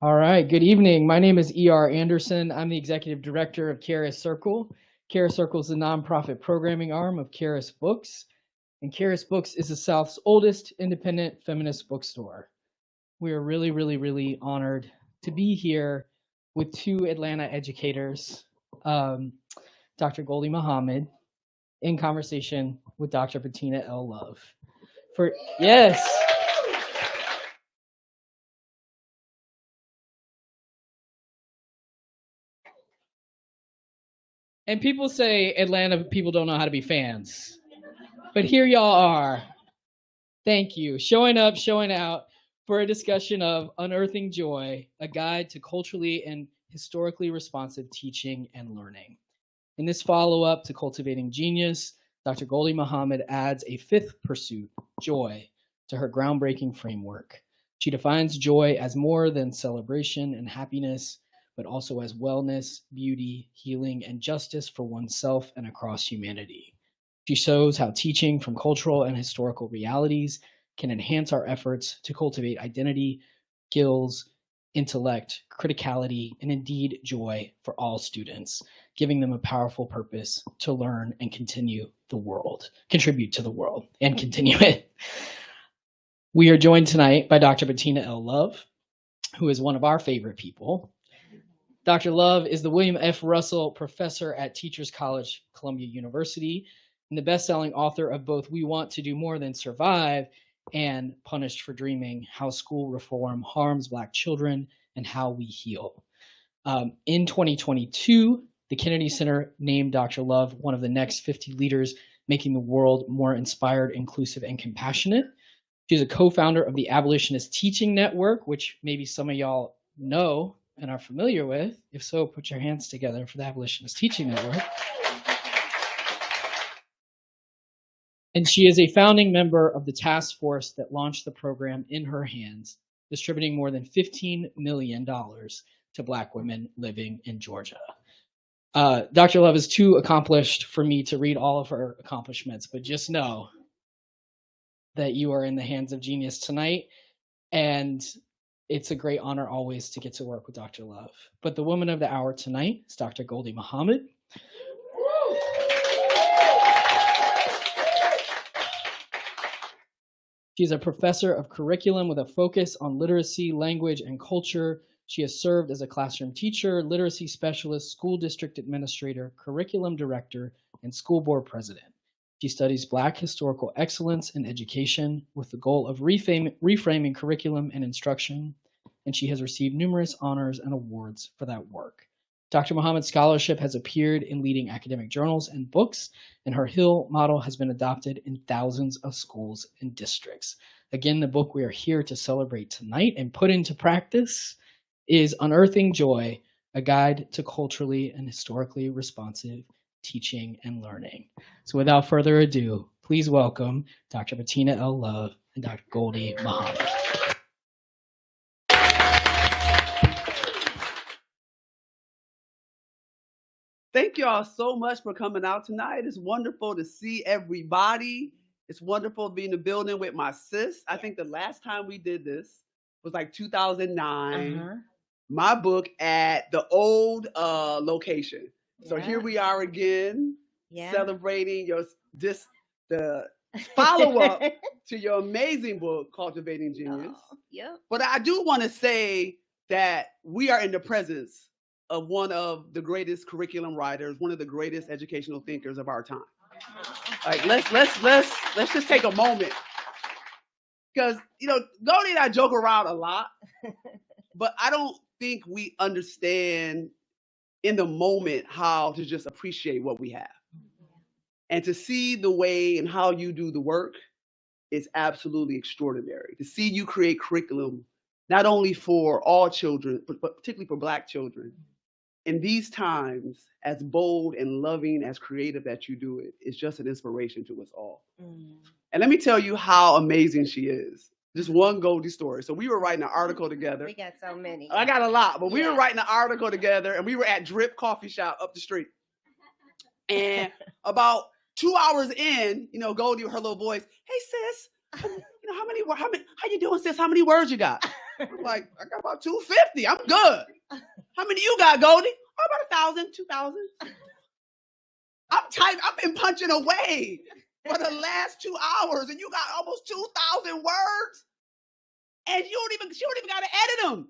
All right, good evening. My name is E.R. Anderson. I'm the executive director of Charis Circle. Charis Circle is the nonprofit programming arm of Charis Books, and Charis Books is the South's oldest independent feminist bookstore. We are really honored to be here with two Atlanta educators, Dr. Gholdy Muhammad, in conversation with Dr. Bettina L. Love. Yes. And people say Atlanta people don't know how to be fans. But here y'all are. Thank you. Showing up, showing out for a discussion of Unearthing Joy, a guide to culturally and historically responsive teaching and learning. In this follow-up to Cultivating Genius, Dr. Gholdy Muhammad adds a fifth pursuit, joy, to her groundbreaking framework. She defines joy as more than celebration and happiness, but also as wellness, beauty, healing, and justice for oneself and across humanity. She shows how teaching from cultural and historical realities can enhance our efforts to cultivate identity, skills, intellect, criticality, and indeed joy for all students, giving them a powerful purpose to learn and contribute to the world, and continue it. We are joined tonight by Dr. Bettina L. Love, who is one of our favorite people. Dr. Love is the William F. Russell Professor at Teachers College, Columbia University, and the best-selling author of both We Want to Do More Than Survive and Punished for Dreaming, How School Reform Harms Black Children and How We Heal. In 2022, the Kennedy Center named Dr. Love one of the next 50 leaders making the world more inspired, inclusive, and compassionate. She's a co-founder of the Abolitionist Teaching Network, which maybe some of y'all know and are familiar with. If so, put your hands together for the Abolitionist Teaching Network. And she is a founding member of the task force that launched the program in her hands, distributing more than $15 million to Black women living in Georgia. Dr. Love is too accomplished for me to read all of her accomplishments, but just know that you are in the hands of genius tonight, and it's a great honor always to get to work with Dr. Love. But the woman of the hour tonight is Dr. Gholdy Muhammad. She's a professor of curriculum with a focus on literacy, language, and culture. She has served as a classroom teacher, literacy specialist, school district administrator, curriculum director, and school board president. She studies Black historical excellence in education with the goal of reframing curriculum and instruction, and she has received numerous honors and awards for that work. Dr. Muhammad's scholarship has appeared in leading academic journals and books, and her Hill model has been adopted in thousands of schools and districts. Again, the book we are here to celebrate tonight and put into practice is Unearthing Joy, a guide to culturally and historically responsive teaching and learning. So without further ado, please welcome Dr. Bettina L. Love and Dr. Gholdy Muhammad. Thank you all so much for coming out tonight. It's wonderful to see everybody. It's wonderful to be in the building with my sis. I think the last time we did this was like 2009. My book at the old location. So here we are again, celebrating the follow-up to your amazing book, Cultivating Genius. But I do want to say that we are in the presence of one of the greatest curriculum writers, one of the greatest educational thinkers of our time. Like let's just take a moment, because Gholdy and I joke around a lot, but I don't think we understand in the moment how to just appreciate what we have, and to see the way and how you do the work is absolutely extraordinary. To see you create curriculum not only for all children, but particularly for Black children. In these times, as bold and loving, as creative that you do it, is just an inspiration to us all. And let me tell you how amazing she is. Just one Gholdy story. So we were writing an article together. We got so many. I got a lot, but we were writing an article together, and we were at Drip Coffee Shop up the street. And about 2 hours in, Gholdy with her little voice, "Hey sis, how you doing, sis? How many words you got?" I'm like, I got about 250. I'm good. How many you got, Gholdy? Oh, about 1,000, 2,000. I'm tight. I've been punching away for the last 2 hours, and you got almost 2,000 words, and she don't even got to edit them.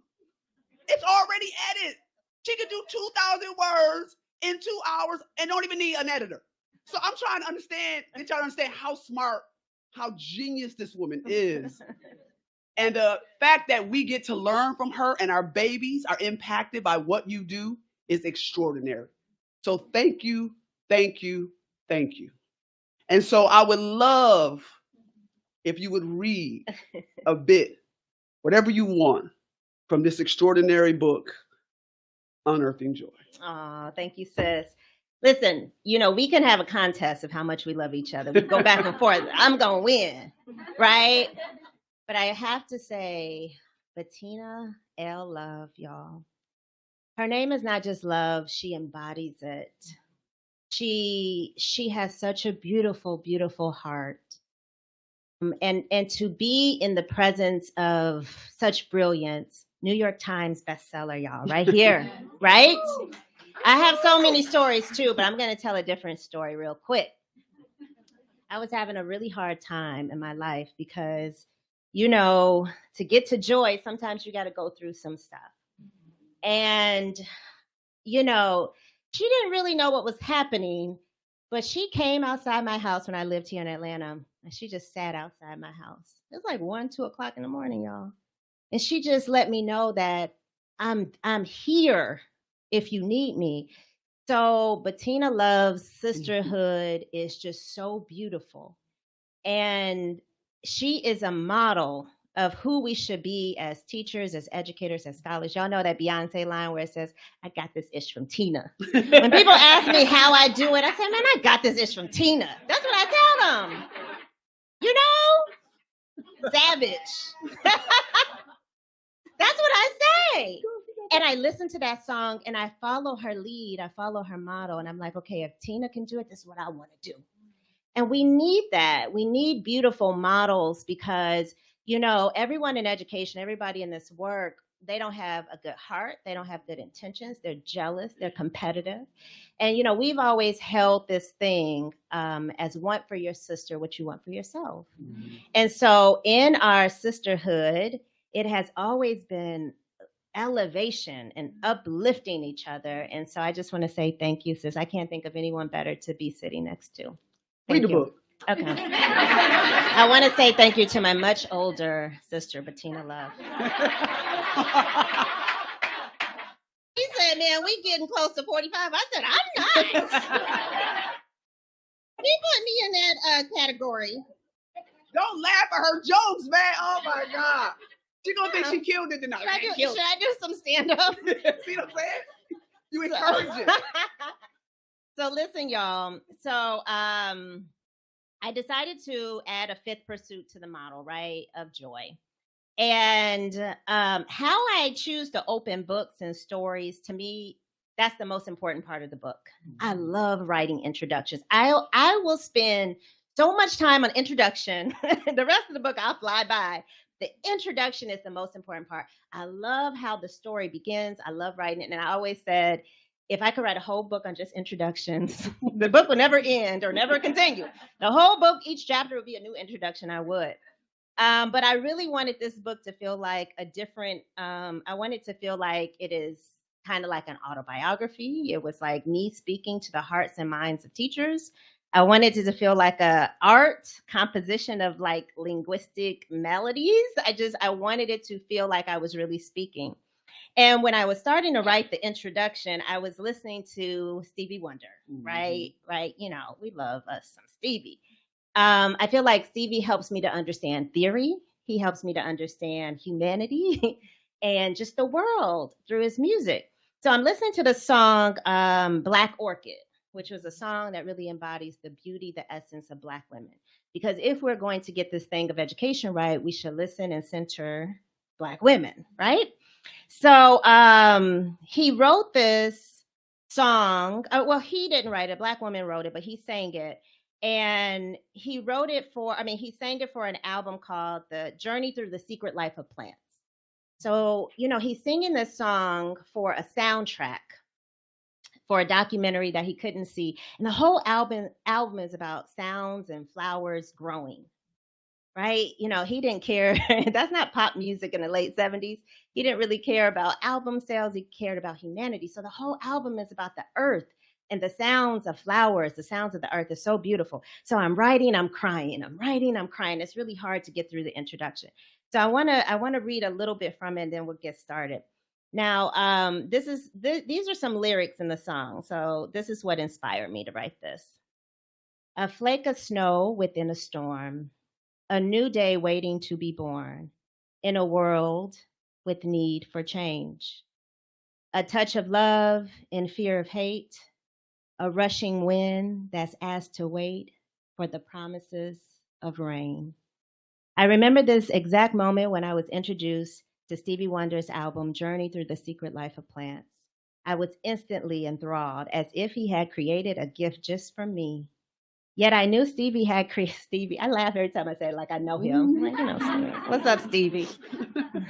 It's already edited. She can do 2,000 words in 2 hours and don't even need an editor. So I'm trying to get y'all to understand how smart, how genius this woman is. And the fact that we get to learn from her and our babies are impacted by what you do is extraordinary. So thank you, thank you, thank you. And so I would love if you would read a bit, whatever you want, from this extraordinary book, Unearthing Joy. Oh, thank you, sis. Listen, we can have a contest of how much we love each other. We go back and forth. I'm going to win, right? But I have to say, Bettina L. Love, y'all. Her name is not just love. She embodies it. She has such a beautiful, beautiful heart. And to be in the presence of such brilliance, New York Times bestseller, y'all, right here, right? I have so many stories too, but I'm going to tell a different story real quick. I was having a really hard time in my life because, to get to joy, sometimes you got to go through some stuff. And, she didn't really know what was happening, but she came outside my house when I lived here in Atlanta, and she just sat outside my house. It was like 1, 2 o'clock in the morning, y'all. And she just let me know that I'm here if you need me. So Bettina Love's sisterhood is just so beautiful. And she is a model of who we should be as teachers, as educators, as scholars. Y'all know that Beyonce line where it says, I got this ish from Tina. When people ask me how I do it, I say, man, I got this ish from Tina. That's what I tell them. Savage. That's what I say. And I listen to that song and I follow her lead. I follow her model. And I'm like, okay, if Tina can do it, this is what I want to do. And we need that. We need beautiful models because, everyone in education, everybody in this work, they don't have a good heart. They don't have good intentions. They're jealous. They're competitive. And, we've always held this thing as want for your sister what you want for yourself. Mm-hmm. And so in our sisterhood, it has always been elevation and uplifting each other. And so I just want to say thank you, sis. I can't think of anyone better to be sitting next to. Read the book. Okay. I want to say thank you to my much older sister, Bettina Love. He said, man, we getting close to 45. I said, I'm not. He put me in that category. Don't laugh at her jokes, man. Oh, my God. She gonna think she killed it tonight. Should I do some stand-up? See what I'm saying? You encourage it. So listen, y'all. So I decided to add a fifth pursuit to the model, right, of joy. And how I choose to open books and stories, to me, that's the most important part of the book. I love writing introductions. I will spend so much time on introduction. The rest of the book, I'll fly by. The introduction is the most important part. I love how the story begins. I love writing it. And I always said, if I could write a whole book on just introductions, the book would never end or never continue. The whole book, each chapter would be a new introduction, I would. But I really wanted this book to feel like a different, I wanted to feel like it is kind of like an autobiography. It was like me speaking to the hearts and minds of teachers. I wanted it to feel like a art composition of like linguistic melodies. I wanted it to feel like I was really speaking. And when I was starting to write the introduction, I was listening to Stevie Wonder, right? Right. We love us some Stevie. I feel like Stevie helps me to understand theory. He helps me to understand humanity and just the world through his music. So I'm listening to the song Black Orchid, which was a song that really embodies the beauty, the essence of Black women. Because if we're going to get this thing of education right, we should listen and center Black women, right? So he wrote this song. Well, he didn't write it. Black woman wrote it, but he sang it. And he wrote it he sang it for an album called The Journey Through the Secret Life of Plants. So, he's singing this song for a soundtrack for a documentary that he couldn't see. And the whole album is about sounds and flowers growing, right? He didn't care. That's not pop music in the late 70s. He didn't really care about album sales. He cared about humanity. So the whole album is about the earth and the sounds of flowers, the sounds of the earth is so beautiful. So I'm writing, I'm crying. I'm writing, I'm crying. It's really hard to get through the introduction. So I want to read a little bit from it, and then we'll get started. Now, these are some lyrics in the song. So this is what inspired me to write this. A flake of snow within a storm, a new day waiting to be born in a world with need for change. A touch of love in fear of hate, a rushing wind that's asked to wait for the promises of rain. I remember this exact moment when I was introduced to Stevie Wonder's album, Journey Through the Secret Life of Plants. I was instantly enthralled, as if he had created a gift just for me. Yet I knew Stevie had created Stevie. I laugh every time I say it like I know him. I'm like, Stevie. What's up, Stevie?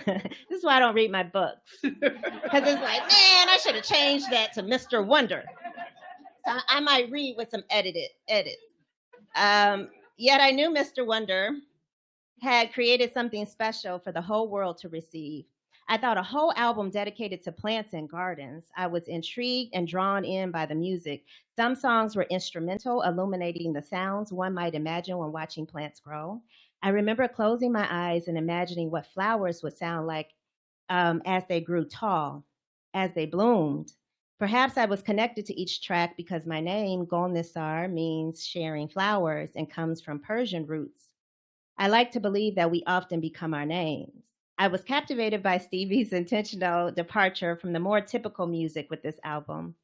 This is why I don't read my books. Because it's like, man, I should have changed that to Mr. Wonder. So I might read with some edits. Yet I knew Mr. Wonder had created something special for the whole world to receive. I thought a whole album dedicated to plants and gardens. I was intrigued and drawn in by the music. Some songs were instrumental, illuminating the sounds one might imagine when watching plants grow. I remember closing my eyes and imagining what flowers would sound like as they grew tall, as they bloomed. Perhaps I was connected to each track because my name, Gholnecsar, means sharing flowers and comes from Persian roots. I like to believe that we often become our names. I was captivated by Stevie's intentional departure from the more typical music with this album.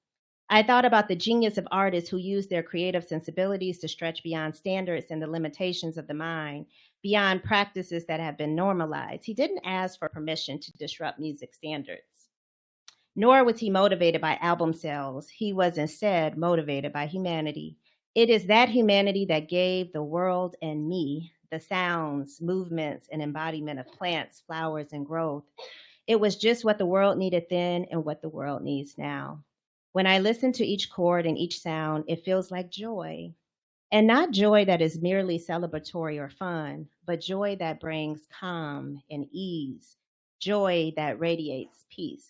I thought about the genius of artists who use their creative sensibilities to stretch beyond standards and the limitations of the mind, beyond practices that have been normalized. He didn't ask for permission to disrupt music standards. Nor was he motivated by album sales. He was instead motivated by humanity. It is that humanity that gave the world and me the sounds, movements, and embodiment of plants, flowers, and growth. It was just what the world needed then and what the world needs now. When I listen to each chord and each sound, it feels like joy. And not joy that is merely celebratory or fun, but joy that brings calm and ease, joy that radiates peace.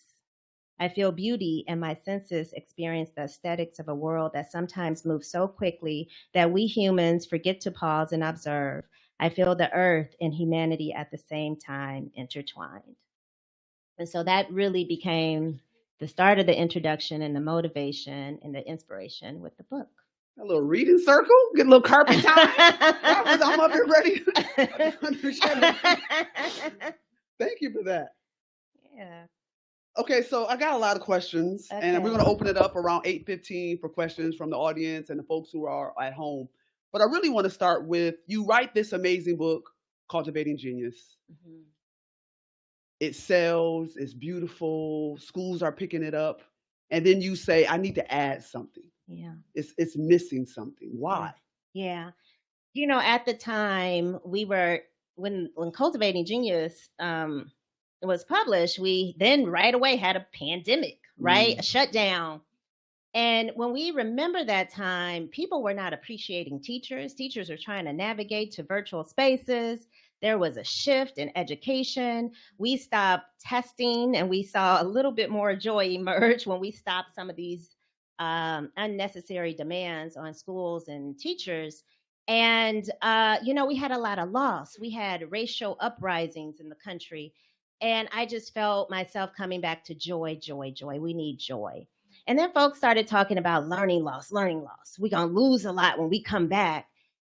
I feel beauty, and my senses experience the aesthetics of a world that sometimes moves so quickly that we humans forget to pause and observe. I feel the earth and humanity at the same time intertwined. And so that really became the start of the introduction and the motivation and the inspiration with the book. A little reading circle, get a little carpet time. I'm up here ready. Thank you for that. Yeah. Okay, so I got a lot of questions, and we're going to open it up around 8:15 for questions from the audience and the folks who are at home. But I really want to start with, you write this amazing book, Cultivating Genius. Mm-hmm. It sells, it's beautiful, schools are picking it up, and then you say, I need to add something. Yeah. It's missing something. Why? Yeah. At the time, when Cultivating Genius was published, we then right away had a pandemic, right? A shutdown. And when we remember that time, people were not appreciating teachers. Teachers are trying to navigate to virtual spaces. There was a shift in education. We stopped testing, and we saw a little bit more joy emerge when we stopped some of these unnecessary demands on schools and teachers. And, we had a lot of loss. We had racial uprisings in the country. And I just felt myself coming back to joy, joy, joy. We need joy. And then folks started talking about learning loss. We're going to lose a lot when we come back.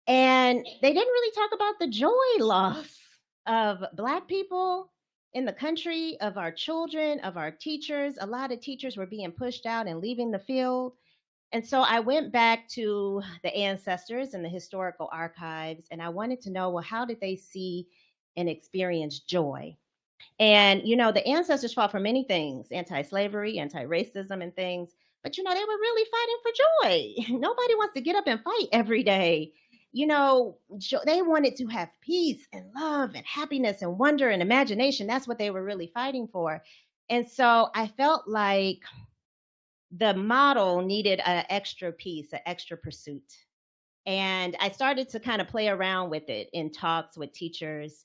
And they didn't really talk about the joy loss of Black people in the country, of our children, of our teachers. A lot of teachers were being pushed out and leaving the field. And so I went back to the ancestors and the historical archives, and I wanted to know, well, how did they see and experience joy? And, the ancestors fought for many things, anti-slavery, anti-racism and things, but, they were really fighting for joy. Nobody wants to get up and fight every day. they wanted to have peace and love and happiness and wonder and imagination. That's what they were really fighting for. And so I felt like the model needed an extra piece, an extra pursuit. And I started to kind of play around with it in talks with teachers.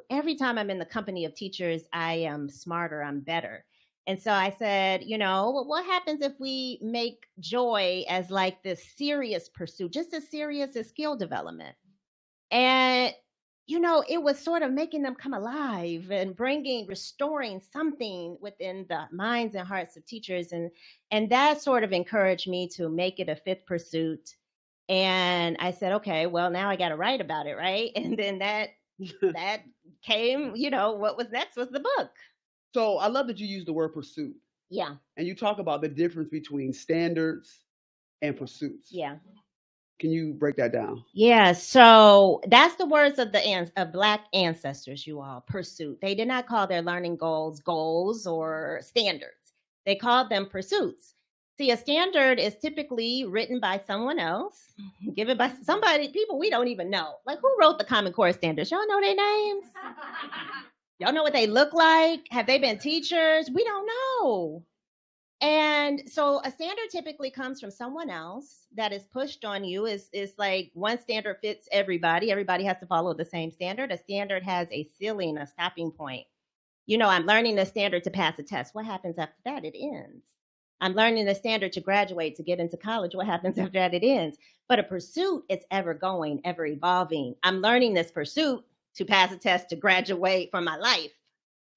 Every time I'm in the company of teachers, I am smarter, I'm better. And so I said, what happens if we make joy as like this serious pursuit, just as serious as skill development? And, it was sort of making them come alive and restoring something within the minds and hearts of teachers. And that sort of encouraged me to make it a fifth pursuit. And I said, okay, well, now I got to write about it, right? And then that came, what was next was the book. So I love that you use the word pursuit. Yeah. And you talk about the difference between standards and pursuits. Yeah. Can you break that down? Yeah. So that's the words of of Black ancestors, you all. Pursuit. They did not call their learning goals or standards. They called them pursuits. See, a standard is typically written by someone else, given by people we don't even know. Like, who wrote the Common Core standards? Y'all know their names? Y'all know what they look like? Have they been teachers? We don't know. And so a standard typically comes from someone else that is pushed on you. It's like one standard fits everybody. Everybody has to follow the same standard. A standard has a ceiling, a stopping point. I'm learning the standard to pass a test. What happens after that? It ends. I'm learning the standard to graduate, to get into college. What happens after that? It ends. But a pursuit is ever going, ever evolving. I'm learning this pursuit to pass a test, to graduate from my life,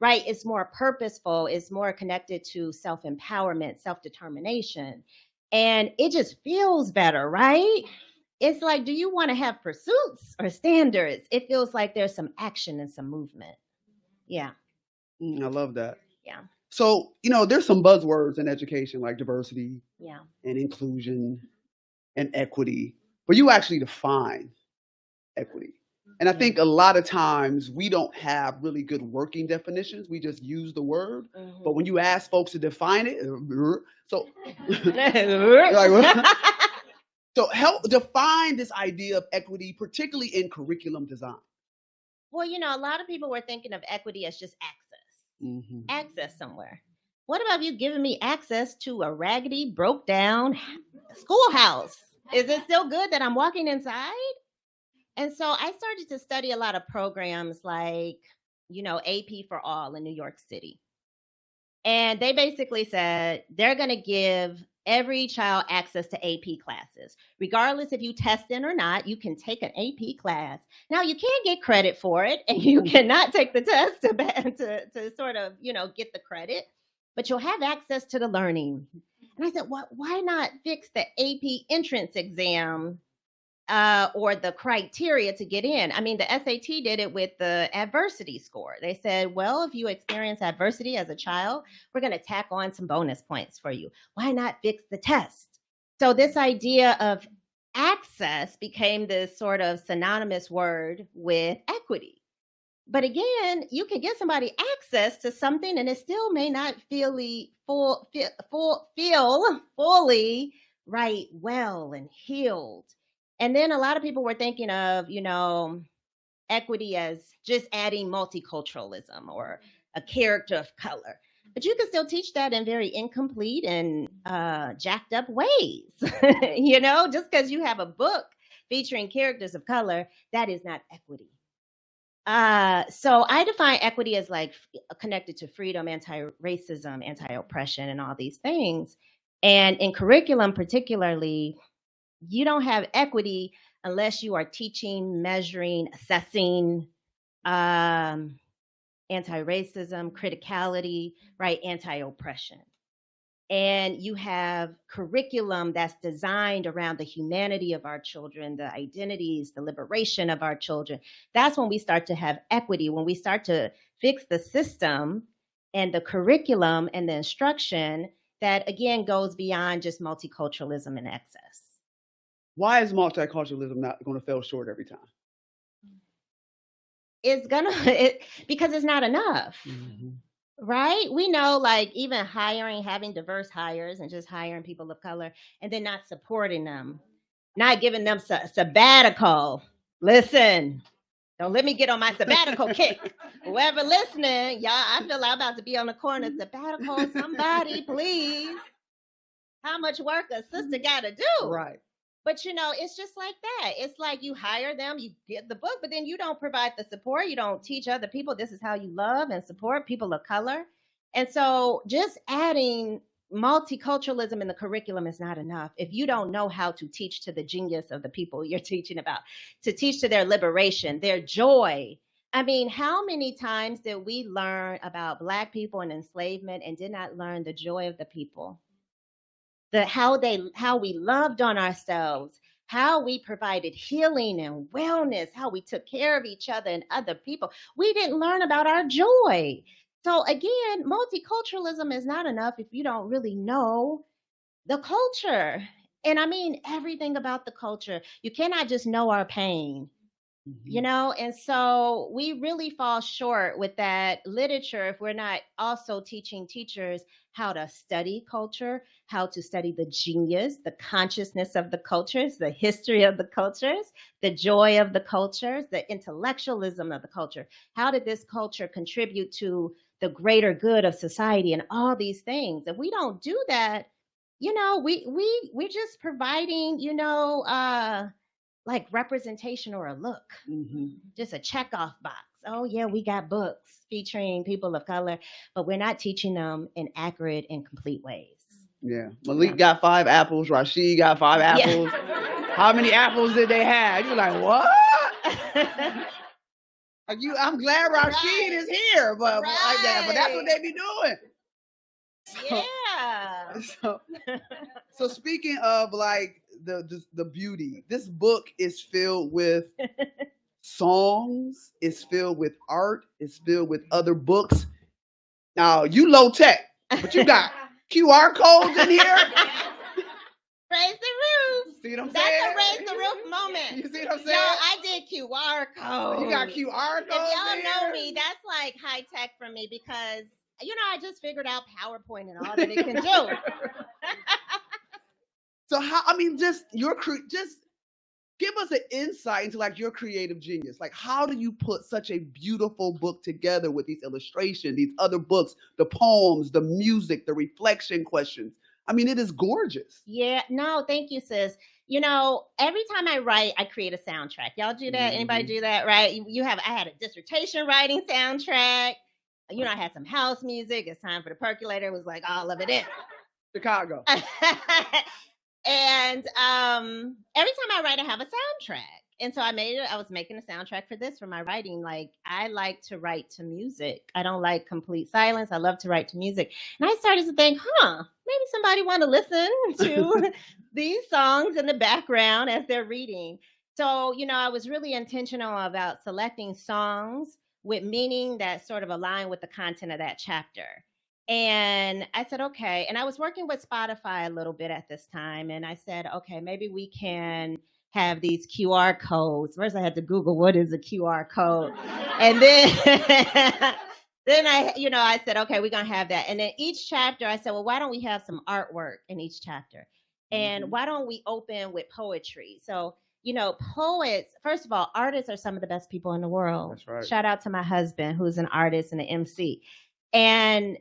right? It's more purposeful. It's more connected to self-empowerment, self-determination. And it just feels better, right? It's like, do you want to have pursuits or standards? It feels like there's some action and some movement. Yeah. I love that. Yeah. So, there's some buzzwords in education like diversity, yeah, and inclusion and equity, but you actually define equity. And I think a lot of times we don't have really good working definitions. We just use the word. Mm-hmm. But when you ask folks to define it, so so help define this idea of equity, particularly in curriculum design. Well, a lot of people were thinking of equity as just access. Mm-hmm. Access somewhere. What about you giving me access to a raggedy, broke down schoolhouse? Is it still good that I'm walking inside? And so I started to study a lot of programs like, AP for All in New York City. And they basically said they're going to give every child access to AP classes. Regardless if you test in or not, you can take an AP class. Now, you can't get credit for it, and you cannot take the test to sort of, get the credit, but you'll have access to the learning. And I said, well, why not fix the AP entrance exam or the criteria to get in? I mean, the SAT did it with the adversity score. They said, well, if you experience adversity as a child, we're going to tack on some bonus points for you. Why not fix the test? So this idea of access became this sort of synonymous word with equity. But again, you can get somebody access to something and it still may not feel fully right, well, and healed. And then a lot of people were thinking of, equity as just adding multiculturalism or a character of color. But you can still teach that in very incomplete and jacked up ways. Just because you have a book featuring characters of color, that is not equity. So I define equity as like connected to freedom, anti-racism, anti-oppression, and all these things. And in curriculum particularly, you don't have equity unless you are teaching, measuring, assessing anti-racism, criticality, right? Anti-oppression. And you have curriculum that's designed around the humanity of our children, the identities, the liberation of our children. That's when we start to have equity, when we start to fix the system and the curriculum and the instruction that, again, goes beyond just multiculturalism and excess. Why is multiculturalism not going to fail short every time? It's because it's not enough, right? We know, like, even having diverse hires and just hiring people of color and then not supporting them. not giving them sabbatical. Listen, don't let me get on my sabbatical kick. Whoever listening, y'all, I feel like I'm about to be on the corner. Sabbatical, somebody, please. How much work a sister got to do? Right. But it's just like that. It's like you hire them, you get the book, but then you don't provide the support. You don't teach other people this is how you love and support people of color. And so just adding multiculturalism in the curriculum is not enough if you don't know how to teach to the genius of the people you're teaching about, to teach to their liberation, their joy. I mean, how many times did we learn about Black people and enslavement and did not learn the joy of the people? How we loved on ourselves, how we provided healing and wellness, how we took care of each other and other people. We didn't learn about our joy. So again, multiculturalism is not enough if you don't really know the culture. And I mean everything about the culture. You cannot just know our pain. And so we really fall short with that literature if we're not also teaching teachers how to study culture, how to study the genius, the consciousness of the cultures, the history of the cultures, the joy of the cultures, the intellectualism of the culture. How did this culture contribute to the greater good of society and all these things? If we don't do that, we're just providing, like representation or a look, just a check off box. Oh yeah, we got books featuring people of color, but we're not teaching them in accurate and complete ways. Yeah, Malik got 5 apples. Rashid got 5 apples. Yeah. How many apples did they have? You're like, what? I'm glad Rashid is here, but like that. But that's what they be doing. So speaking of like the beauty, this book is filled with songs, it's filled with art, it's filled with other books. Now you low tech, but you got QR codes in here. Raise the roof. See what I'm saying? That's a raise the roof moment. You see what I'm saying? Yo, I did QR codes. You got QR codes. If y'all know me, that's like high tech for me because I just figured out PowerPoint and all that it can do. So just give us an insight into like your creative genius. Like, how do you put such a beautiful book together with these illustrations, these other books, the poems, the music, the reflection questions? I mean, it is gorgeous. Yeah, no, thank you, sis. Every time I write, I create a soundtrack. Y'all do that? Anybody do that, right? I had a dissertation writing soundtrack. I had some house music. It's time for the percolator. It was like all of it in. Chicago. And every time I write, I have a soundtrack. And so I was making a soundtrack for this for my writing. Like, I like to write to music. I don't like complete silence. I love to write to music. And I started to think, maybe somebody want to listen to these songs in the background as they're reading. So, I was really intentional about selecting songs with meaning that sort of align with the content of that chapter. And I said, okay. And I was working with Spotify a little bit at this time. And I said, okay, maybe we can have these QR codes. First, I had to Google what is a QR code. And then, I said, okay, we're going to have that. And then each chapter, I said, well, why don't we have some artwork in each chapter? And why don't we open with poetry? So, poets, first of all, artists are some of the best people in the world. That's right. Shout out to my husband, who's an artist and an MC. And,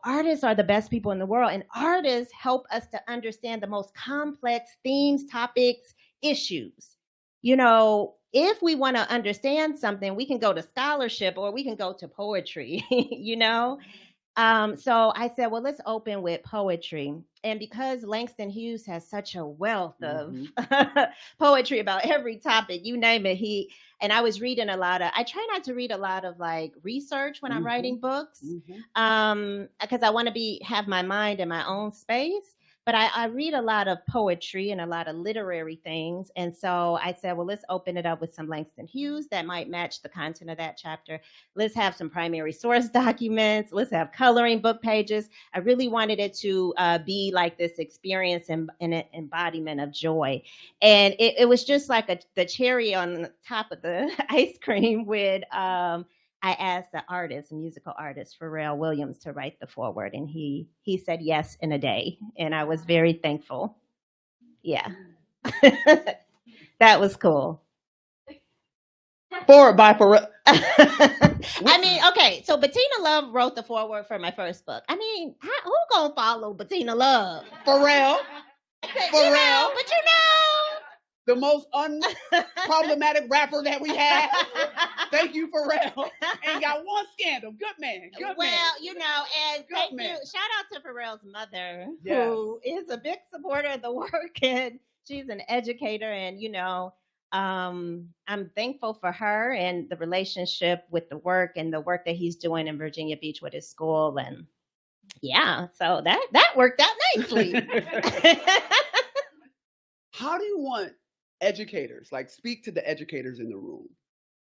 artists are the best people in the world. And artists help us to understand the most complex themes, topics, issues. If we want to understand something, we can go to scholarship or we can go to poetry, So I said, well, let's open with poetry. And because Langston Hughes has such a wealth of poetry about every topic, you name it, and I was reading I try not to read a lot of like research when I'm writing books, because I want to have my mind in my own space. But I read a lot of poetry and a lot of literary things. And so I said, well, let's open it up with some Langston Hughes that might match the content of that chapter. Let's have some primary source documents. Let's have coloring book pages. I really wanted it to be like this experience and an embodiment of joy. And it was just like the cherry on the top of the ice cream with I asked the musical artist, Pharrell Williams, to write the foreword, and he said yes in a day, and I was very thankful. Yeah. That was cool. Forward by Pharrell. I mean, okay, so Bettina Love wrote the foreword for my first book. I mean, who gonna follow Bettina Love? Pharrell. Pharrell. But you know, The most unproblematic rapper that we have. Thank you, Pharrell. Ain't got one scandal. Good man. Good man. Well, you know, and Good thank man. you. Shout out to Pharrell's mother, Yes. who is a big supporter of the work, and she's an educator. And you know, I'm thankful for her and the relationship with the work and the work that he's doing in Virginia Beach with his school. And yeah, so that worked out nicely. How do you want educators, like speak to the educators in the room?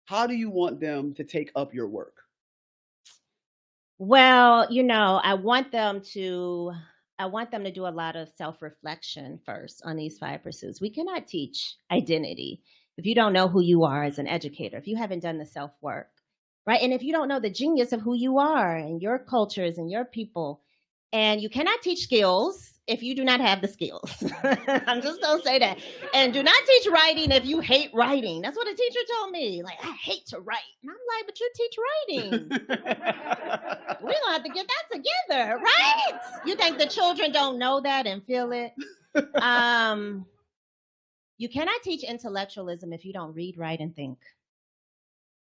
How do you want them to take up your work? Well, you know, I want them to do a lot of self-reflection first on these 5 pursuits. We cannot teach identity if you don't know who you are as an educator, if you haven't done the self-work, right? And if you don't know the genius of who you are and your cultures and your people. And you cannot teach skills if you do not have the skills. I'm just going to say that. And do not teach writing if you hate writing. That's what a teacher told me. Like, I hate to write. And I'm like, but you teach writing. We're going to have to get that together, right? You think the children don't know that and feel it? You cannot teach intellectualism if you don't read, write, and think.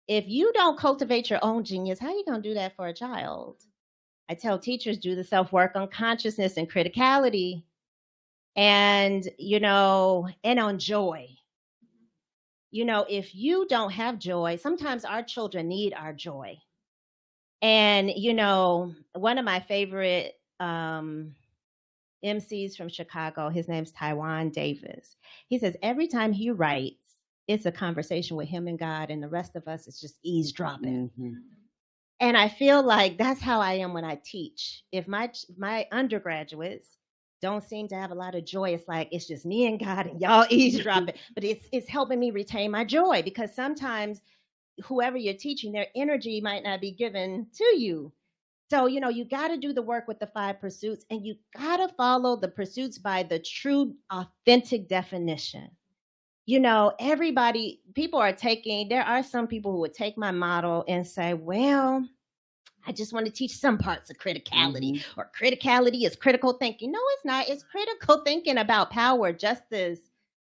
If you don't cultivate your own genius, how are you going to do that for a child? I tell teachers, do the self-work on consciousness and criticality, and, you know, and on joy. You know, if you don't have joy, sometimes our children need our joy. And, you know, one of my favorite MCs from Chicago, his name's Taiwan Davis. He says every time he writes, it's a conversation with him and God, and the rest of us is just eavesdropping. Mm-hmm. And I feel like that's how I am when I teach. If my undergraduates don't seem to have a lot of joy, it's like it's just me and God and y'all eavesdropping. But it's helping me retain my joy, because sometimes whoever you're teaching, their energy might not be given to you. So, you know, you got to do the work with the 5 pursuits, and you got to follow the pursuits by the true, authentic definition. You know, people there are some people who would take my model and say, well, I just want to teach some parts of criticality, or criticality is critical thinking. No, it's not. It's critical thinking about power, justice,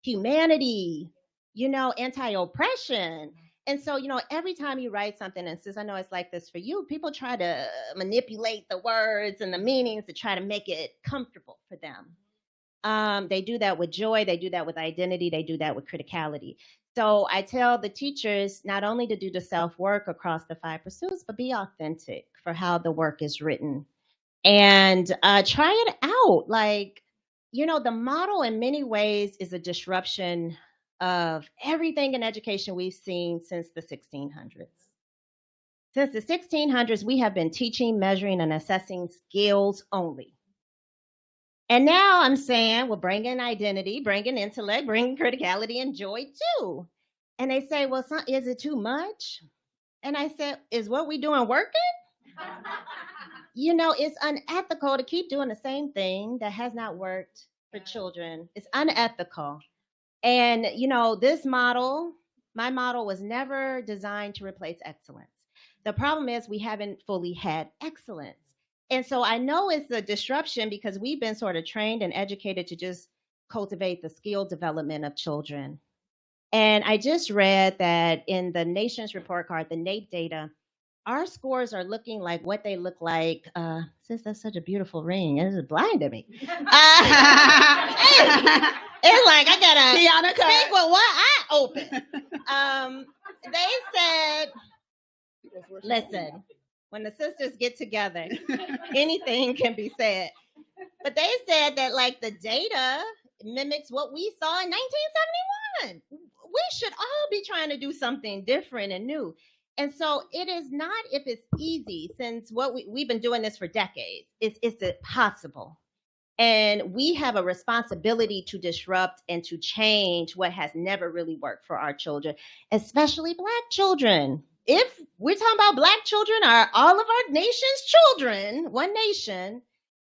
humanity, you know, anti-oppression. And so, you know, every time you write something, and since I know it's like this for you, people try to manipulate the words and the meanings to try to make it comfortable for them. They do that with joy. They do that with identity. They do that with criticality. So I tell the teachers not only to do the self-work across the 5 pursuits, but be authentic for how the work is written, and try it out. Like, you know, the model in many ways is a disruption of everything in education we've seen since the 1600s. Since the 1600s, we have been teaching, measuring, and assessing skills only. And now I'm saying, well, bring in identity, bring in intellect, bring criticality and joy too. And they say, well, is it too much? And I said, is what we doing working? You know, it's unethical to keep doing the same thing that has not worked for children. It's unethical. And, you know, my model was never designed to replace excellence. The problem is we haven't fully had excellence. And so I know it's a disruption, because we've been sort of trained and educated to just cultivate the skill development of children. And I just read that in the nation's report card, the NAEP data, our scores are looking like what they look like. Since that's such a beautiful ring, it is blinding me. It's like I gotta speak with one eye open. They said, listen, when the sisters get together, anything can be said. But they said that, like, the data mimics what we saw in 1971. We should all be trying to do something different and new. And so it is not if it's easy, since what we've been doing this for decades. Is it possible? And we have a responsibility to disrupt and to change what has never really worked for our children, especially Black children. If we're talking about Black children, are all of our nation's children, one nation,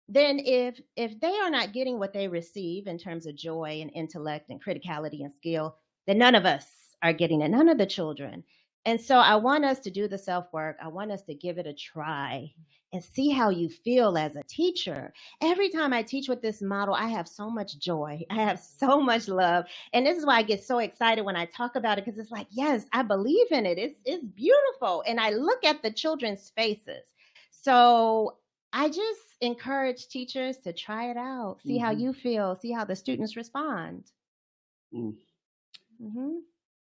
then if they are not getting what they receive in terms of joy and intellect and criticality and skill, then none of us are getting it, none of the children. And so I want us to do the self-work. I want us to give it a try and see how you feel as a teacher. Every time I teach with this model, I have so much joy. I have so much love. And this is why I get so excited when I talk about it, because it's like, yes, I believe in it. It's beautiful. And I look at the children's faces. So I just encourage teachers to try it out, see how you feel, see how the students respond.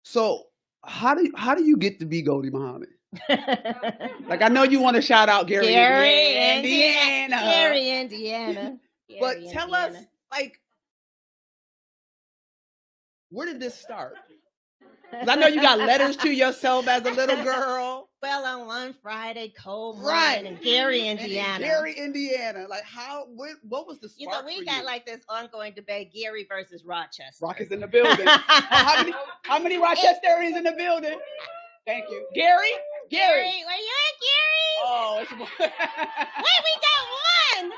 So how do you get to be Gholdy Muhammad? Like, I know you want to shout out Gary, Indiana. Gary, Indiana. But tell us, like, where did this start? 'Cause I know you got letters to yourself as a little girl. Well, on one Friday, cold morning in Gary, Indiana. Gary, Indiana. Like, what was the spark? You know, we got like this ongoing debate, Gary versus Rochester. Rock is in the building. How many Rochesterians in the building? Thank you. Gary? Where you at, Gary? Oh, it's wait, we got one.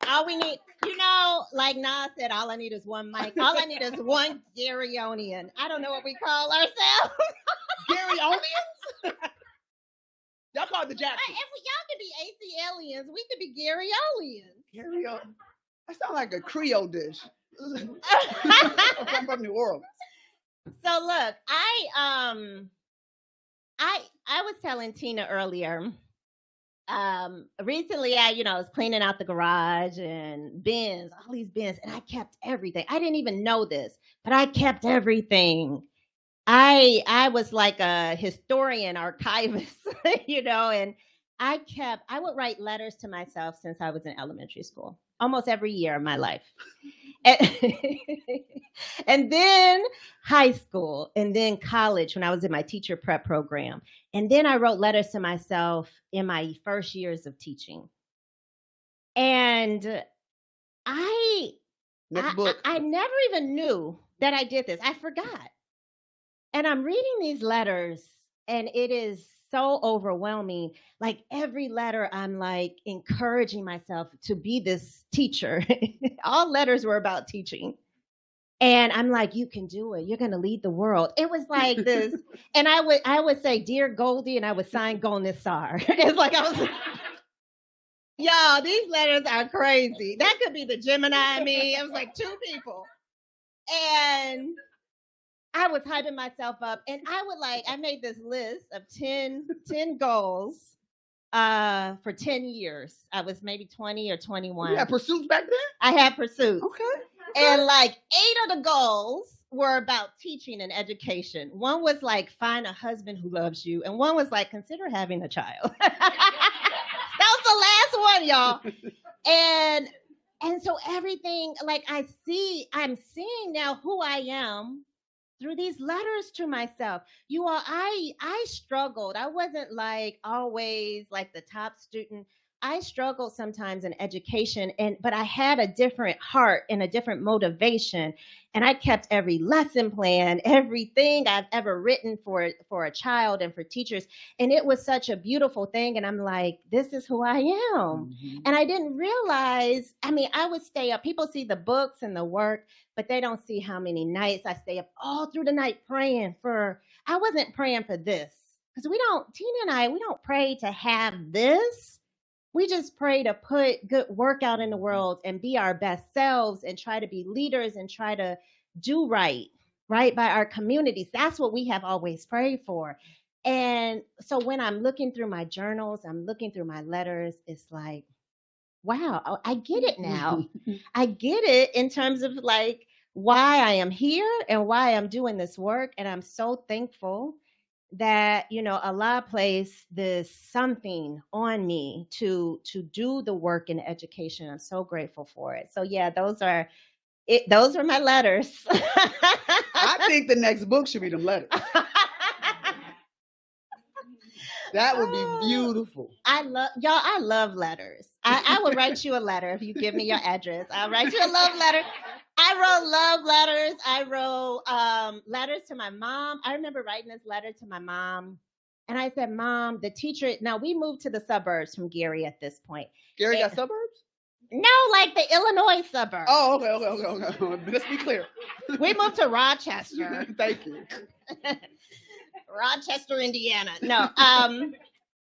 All we need, you know, like Nas said, all I need is one mic. All I need is one Garyonian. I don't know what we call ourselves. Garyonians? Y'all call it the Jackson. If y'all could be AC aliens, we could be Garyolians. That sounds like a Creole dish. I'm from New Orleans. So look, I was telling Tina earlier. Recently I was cleaning out the garage and bins, all these bins, and I kept everything. I didn't even know this, but I kept everything. I was like a historian, archivist, and I would write letters to myself since I was in elementary school, almost every year of my life. And then high school, and then college when I was in my teacher prep program. And then I wrote letters to myself in my first years of teaching. And I never even knew that I did this. I forgot. And I'm reading these letters, and it is so overwhelming. Like every letter, I'm like encouraging myself to be this teacher. All letters were about teaching. And I'm like, you can do it. You're going to lead the world. It was like this. And I would say, Dear Gholdy, and I would sign Gholnecsar. It's like I was, y'all, these letters are crazy. That could be the Gemini in me. It was like two people. And I was hyping myself up. And I made this list of 10 goals for 10 years. I was maybe 20 or 21. You had pursuits back then? I had pursuits. Okay. And like 8 of the goals were about teaching and education. One was like, find a husband who loves you. And one was like, consider having a child. That was the last one, y'all. And so everything, like I'm seeing now who I am through these letters to myself. You all, I struggled. I wasn't like always like the top student. I struggled sometimes in education, but I had a different heart and a different motivation. And I kept every lesson plan, everything I've ever written for a child and for teachers. And it was such a beautiful thing. And I'm like, this is who I am. Mm-hmm. And I didn't realize, I would stay up. People see the books and the work, but they don't see how many nights I stay up all through the night praying I wasn't praying for this. Because Tina and I, we don't pray to have this. We just pray to put good work out in the world and be our best selves and try to be leaders and try to do right by our communities. That's what we have always prayed for. And so when I'm looking through my journals, I'm looking through my letters, it's like, wow, I get it now. I get it in terms of like why I am here and why I'm doing this work. And I'm so thankful that, Allah placed this something on me to do the work in education. I'm so grateful for it. So yeah, those are my letters. I think the next book should be them letters. That would be beautiful. I love letters. I will write you a letter if you give me your address. I'll write you a love letter. I wrote love letters. I wrote letters to my mom. I remember writing this letter to my mom. And I said, Mom, the teacher, now we moved to the suburbs from Gary at this point. Gary got suburbs? No, like the Illinois suburb. Oh, okay. Let's be clear. We moved to Rochester. Thank you. Rochester, Indiana. No.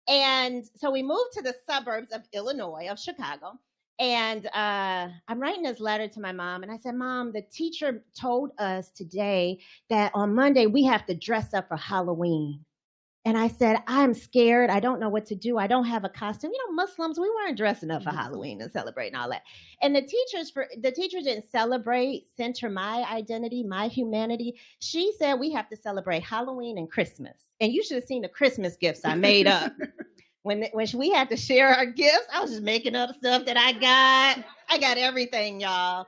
And so we moved to the suburbs of Illinois, of Chicago. And I'm writing this letter to my mom. And I said, Mom, the teacher told us today that on Monday we have to dress up for Halloween. And I said, I'm scared. I don't know what to do. I don't have a costume. You know, Muslims, we weren't dressing up for Halloween and celebrating all that. And the teacher didn't celebrate, center my identity, my humanity. She said we have to celebrate Halloween and Christmas. And you should have seen the Christmas gifts I made up. When we had to share our gifts, I was just making up stuff that I got. I got everything, y'all.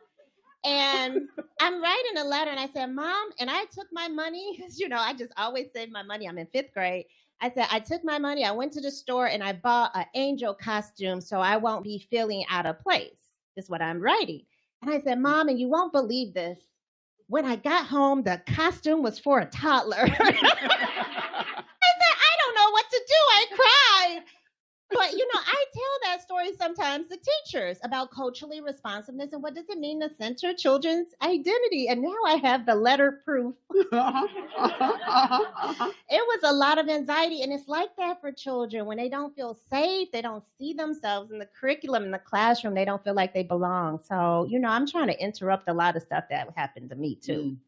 And I'm writing a letter and I said, Mom, and I took my money, because, you know, I just always save my money. I'm in 5th grade. I said, I took my money. I went to the store and I bought an angel costume so I won't be feeling out of place. That's what I'm writing. And I said, Mom, and you won't believe this. When I got home, the costume was for a toddler. I said, I don't know what to do. I cried. But, you know, I tell that story sometimes to teachers about culturally responsiveness and what does it mean to center children's identity. And now I have the letter proof. It was a lot of anxiety. And it's like that for children. When they don't feel safe, they don't see themselves in the curriculum, in the classroom, they don't feel like they belong. So, you know, I'm trying to interrupt a lot of stuff that happened to me, too.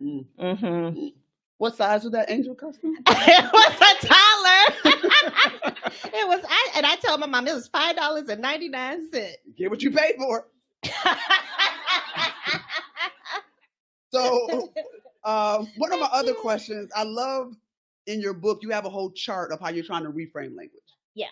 Mm-hmm. What size was that angel costume? It was a toddler. I told my mom it was $5.99. Get what you pay for. So, one of my other questions, I love in your book, you have a whole chart of how you're trying to reframe language. Yeah.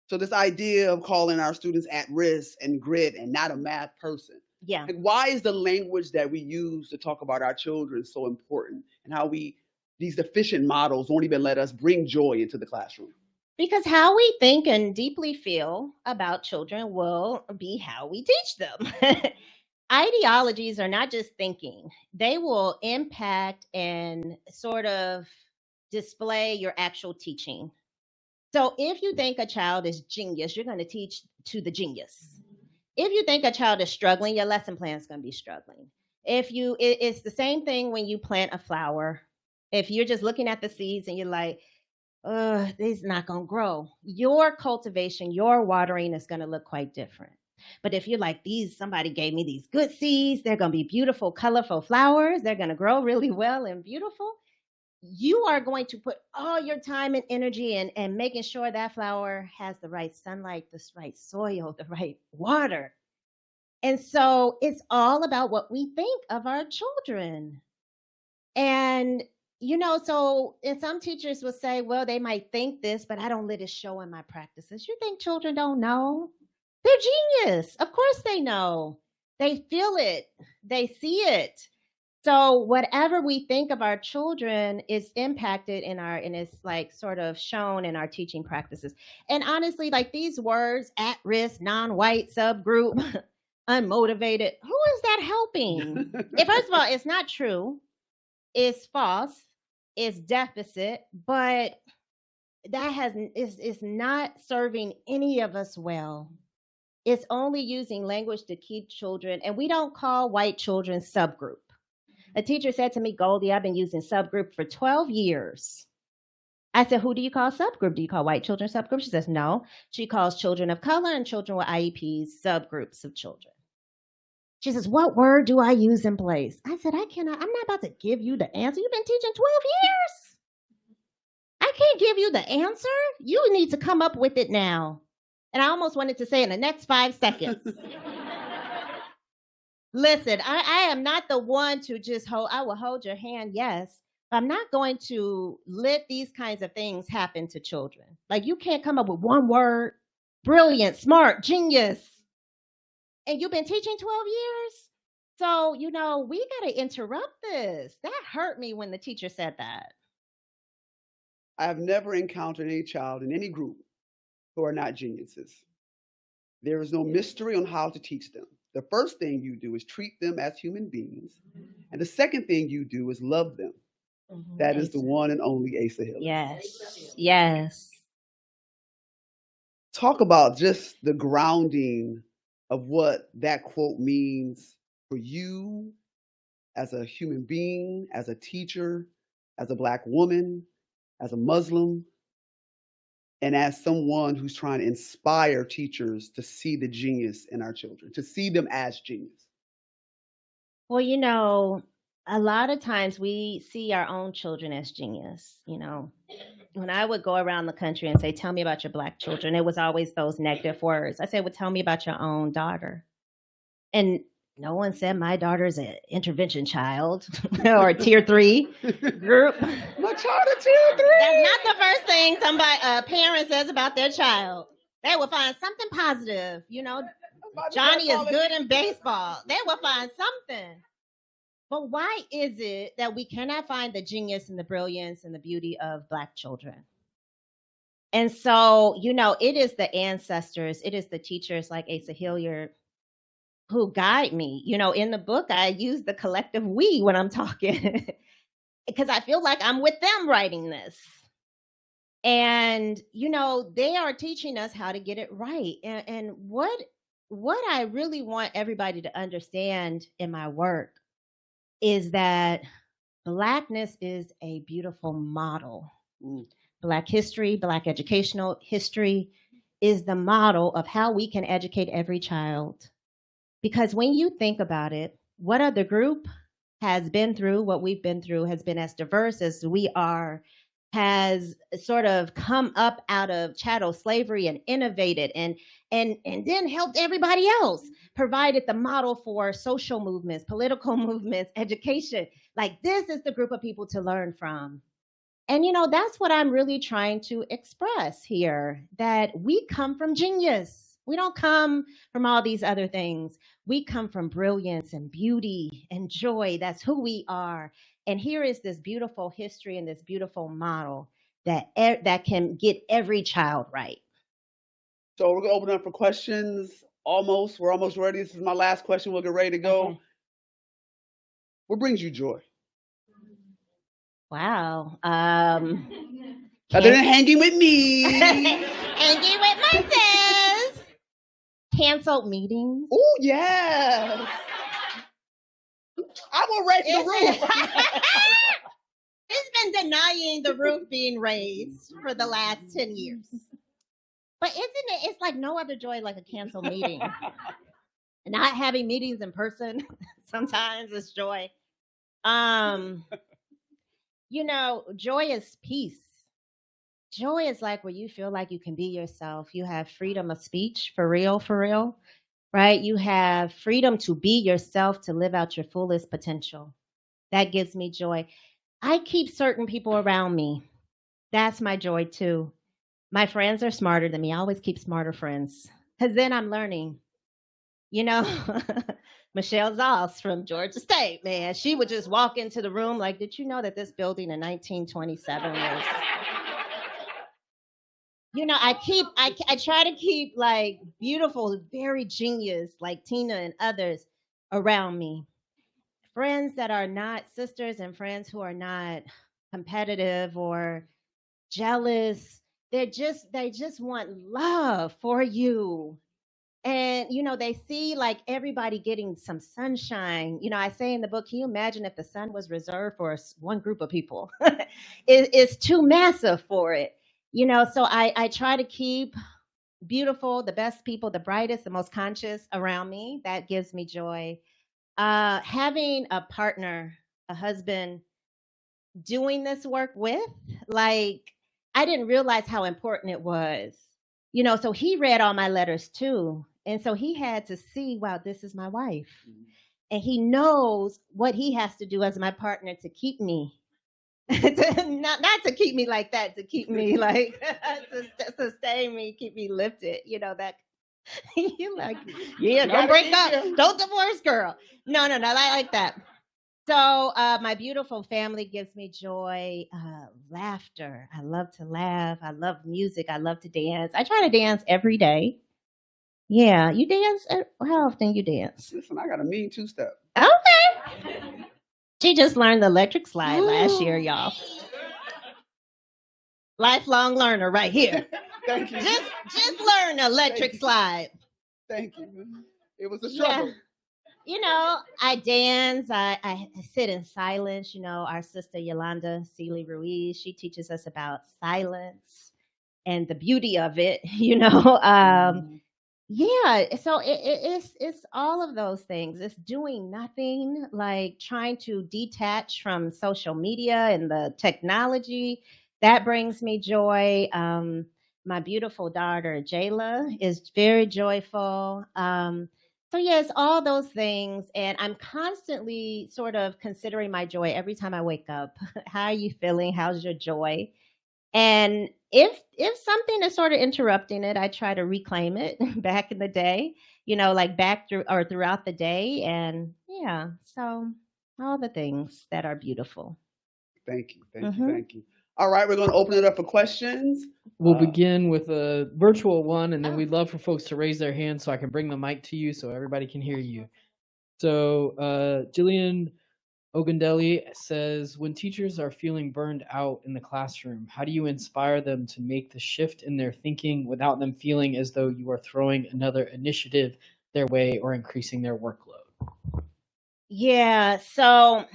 So this idea of calling our students at risk and grit and not a math person. Yeah. Like, why is the language that we use to talk about our children so important, and how these efficient models won't even let us bring joy into the classroom? Because how we think and deeply feel about children will be how we teach them. Ideologies are not just thinking. They will impact and sort of display your actual teaching. So if you think a child is genius, you're going to teach to the genius. If you think a child is struggling, your lesson plan is going to be struggling. It's the same thing when you plant a flower. If you're just looking at the seeds and you're like, this is not going to grow, your cultivation, your watering is going to look quite different. But if you're like, somebody gave me these good seeds, they're going to be beautiful, colorful flowers, they're going to grow really well and beautiful, you are going to put all your time and energy in making sure that flower has the right sunlight, the right soil, the right water. And so it's all about what we think of our children. And you know, and some teachers will say, well, they might think this, but I don't let it show in my practices. You think children don't know? They're genius. Of course they know. They feel it. They see it. So whatever we think of our children is impacted and it's like sort of shown in our teaching practices. And honestly, like these words, at risk, non-white, subgroup, unmotivated, who is that helping? First of all, it's not true. It's false. It's deficit, but that is not serving any of us well. It's only using language to keep children, and we don't call white children subgroup. A teacher said to me, Gholdy, I've been using subgroup for 12 years. I said, who do you call subgroup? Do you call white children subgroup? She says, no. She calls children of color and children with IEPs subgroups of children. She says, what word do I use in place? I said, I'm not about to give you the answer. You've been teaching 12 years. I can't give you the answer. You need to come up with it now. And I almost wanted to say in the next 5 seconds. Listen, I am not the one to just I will hold your hand, yes. But I'm not going to let these kinds of things happen to children. Like you can't come up with one word, brilliant, smart, genius. And you've been teaching 12 years? So, you know, we got to interrupt this. That hurt me when the teacher said that. I have never encountered any child in any group who are not geniuses. There is no mystery on how to teach them. The first thing you do is treat them as human beings. And the second thing you do is love them. Mm-hmm. That is the one and only Asa Hill. Yes. Yes. Talk about just the grounding of what that quote means for you as a human being, as a teacher, as a Black woman, as a Muslim, and as someone who's trying to inspire teachers to see the genius in our children, to see them as genius? Well, you know, a lot of times we see our own children as genius. You know, when I would go around the country and say, "Tell me about your Black children," it was always those negative words. I said, "Well, tell me about your own daughter." And no one said my daughter's an intervention child or a tier 3 group. My child a tier 3. That's not the first thing somebody a parent says about their child. They will find something positive. You know, Johnny is good in baseball. They will find something. But why is it that we cannot find the genius and the brilliance and the beauty of Black children? And so, you know, it is the ancestors, it is the teachers like Asa Hilliard who guide me. You know, in the book, I use the collective we when I'm talking because I feel like I'm with them writing this. And, you know, they are teaching us how to get it right. And what I really want everybody to understand in my work is that Blackness is a beautiful model. Black history, Black educational history is the model of how we can educate every child. Because when you think about it, what other group has been through what we've been through, has been as diverse as we are, has sort of come up out of chattel slavery and innovated and then helped everybody else, provided the model for social movements, political movements, education. Like, this is the group of people to learn from. And, you know, that's what I'm really trying to express here, that we come from genius. We don't come from all these other things. We come from brilliance and beauty and joy. That's who we are. And here is this beautiful history and this beautiful model that can get every child right. So we're going to open up for questions. We're almost ready. This is my last question. We'll get ready to go. Okay. What brings you joy? Wow. Other than hanging with me. Hanging with my sis. Canceled meetings. Oh, yeah. I will raise the roof. It's been denying the roof being raised for the last 10 years. But isn't it, it's like no other joy like a canceled meeting. Not having meetings in person, sometimes it's joy. You know, joy is peace. Joy is like where you feel like you can be yourself. You have freedom of speech, for real, right? You have freedom to be yourself, to live out your fullest potential. That gives me joy. I keep certain people around me. That's my joy too. My friends are smarter than me. I always keep smarter friends because then I'm learning. You know, Michelle Zoss from Georgia State, man, she would just walk into the room like, did you know that this building in 1927 was... You know, I try to keep like beautiful, very genius, like Tina and others around me. Friends that are not sisters and friends who are not competitive or jealous. They just want love for you. And, you know, they see like everybody getting some sunshine. You know, I say in the book, can you imagine if the sun was reserved for one group of people? It's too massive for it. You know, so I try to keep beautiful, the best people, the brightest, the most conscious around me. That gives me joy. Having a partner, a husband, doing this work with, like, I didn't realize how important it was. You know, so he read all my letters too. And so he had to see, wow, this is my wife. And he knows what he has to do as my partner to keep me. not to keep me like that, to keep me like to sustain me, keep me lifted. You know, that you like, yeah, don't break up, don't divorce, girl. No, not like that. So my beautiful family gives me joy, laughter. I love to laugh. I love music. I love to dance. I try to dance every day. Yeah, you dance? How often you dance? Listen, I got a mean two-step. Okay. She just learned the electric slide last year, y'all. Lifelong learner right here. Thank you. Just learn the electric slide. Thank you. It was a Yeah. struggle. You know, I dance, I sit in silence. You know, our sister Yolanda Seeley Ruiz, she teaches us about silence and the beauty of it, you know. Yeah, so it's all of those things. It's doing nothing, like trying to detach from social media and the technology. That brings me joy. My beautiful daughter Jayla is very joyful. So yes, all those things, and I'm constantly sort of considering my joy every time I wake up. How are you feeling? How's your joy? And if something is sort of interrupting it, I try to reclaim it back in the day, you know, like back through or throughout the day. And yeah, so all the things that are beautiful. Thank you. Thank you. All right, we're going to open it up for questions. We'll begin with a virtual one, and then we'd love for folks to raise their hands so I can bring the mic to you so everybody can hear you. So Jillian Ogundeli says, when teachers are feeling burned out in the classroom, how do you inspire them to make the shift in their thinking without them feeling as though you are throwing another initiative their way or increasing their workload? Yeah, so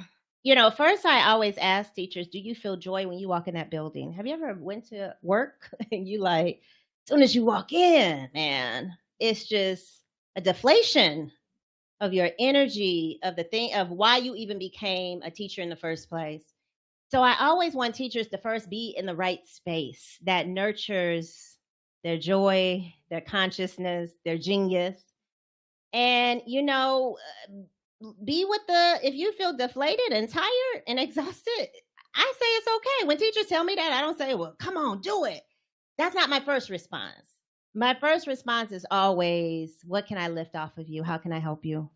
you know, first I always ask teachers, do you feel joy when you walk in that building? Have you ever went to work and you like, as soon as you walk in, man, it's just a deflation of your energy, of the thing, of why you even became a teacher in the first place. So I always want teachers to first be in the right space that nurtures their joy, their consciousness, their genius. And, you know, be with if you feel deflated and tired and exhausted, I say it's okay. When teachers tell me that, I don't say, well, come on, do it. That's not my first response. My first response is always, what can I lift off of you? How can I help you?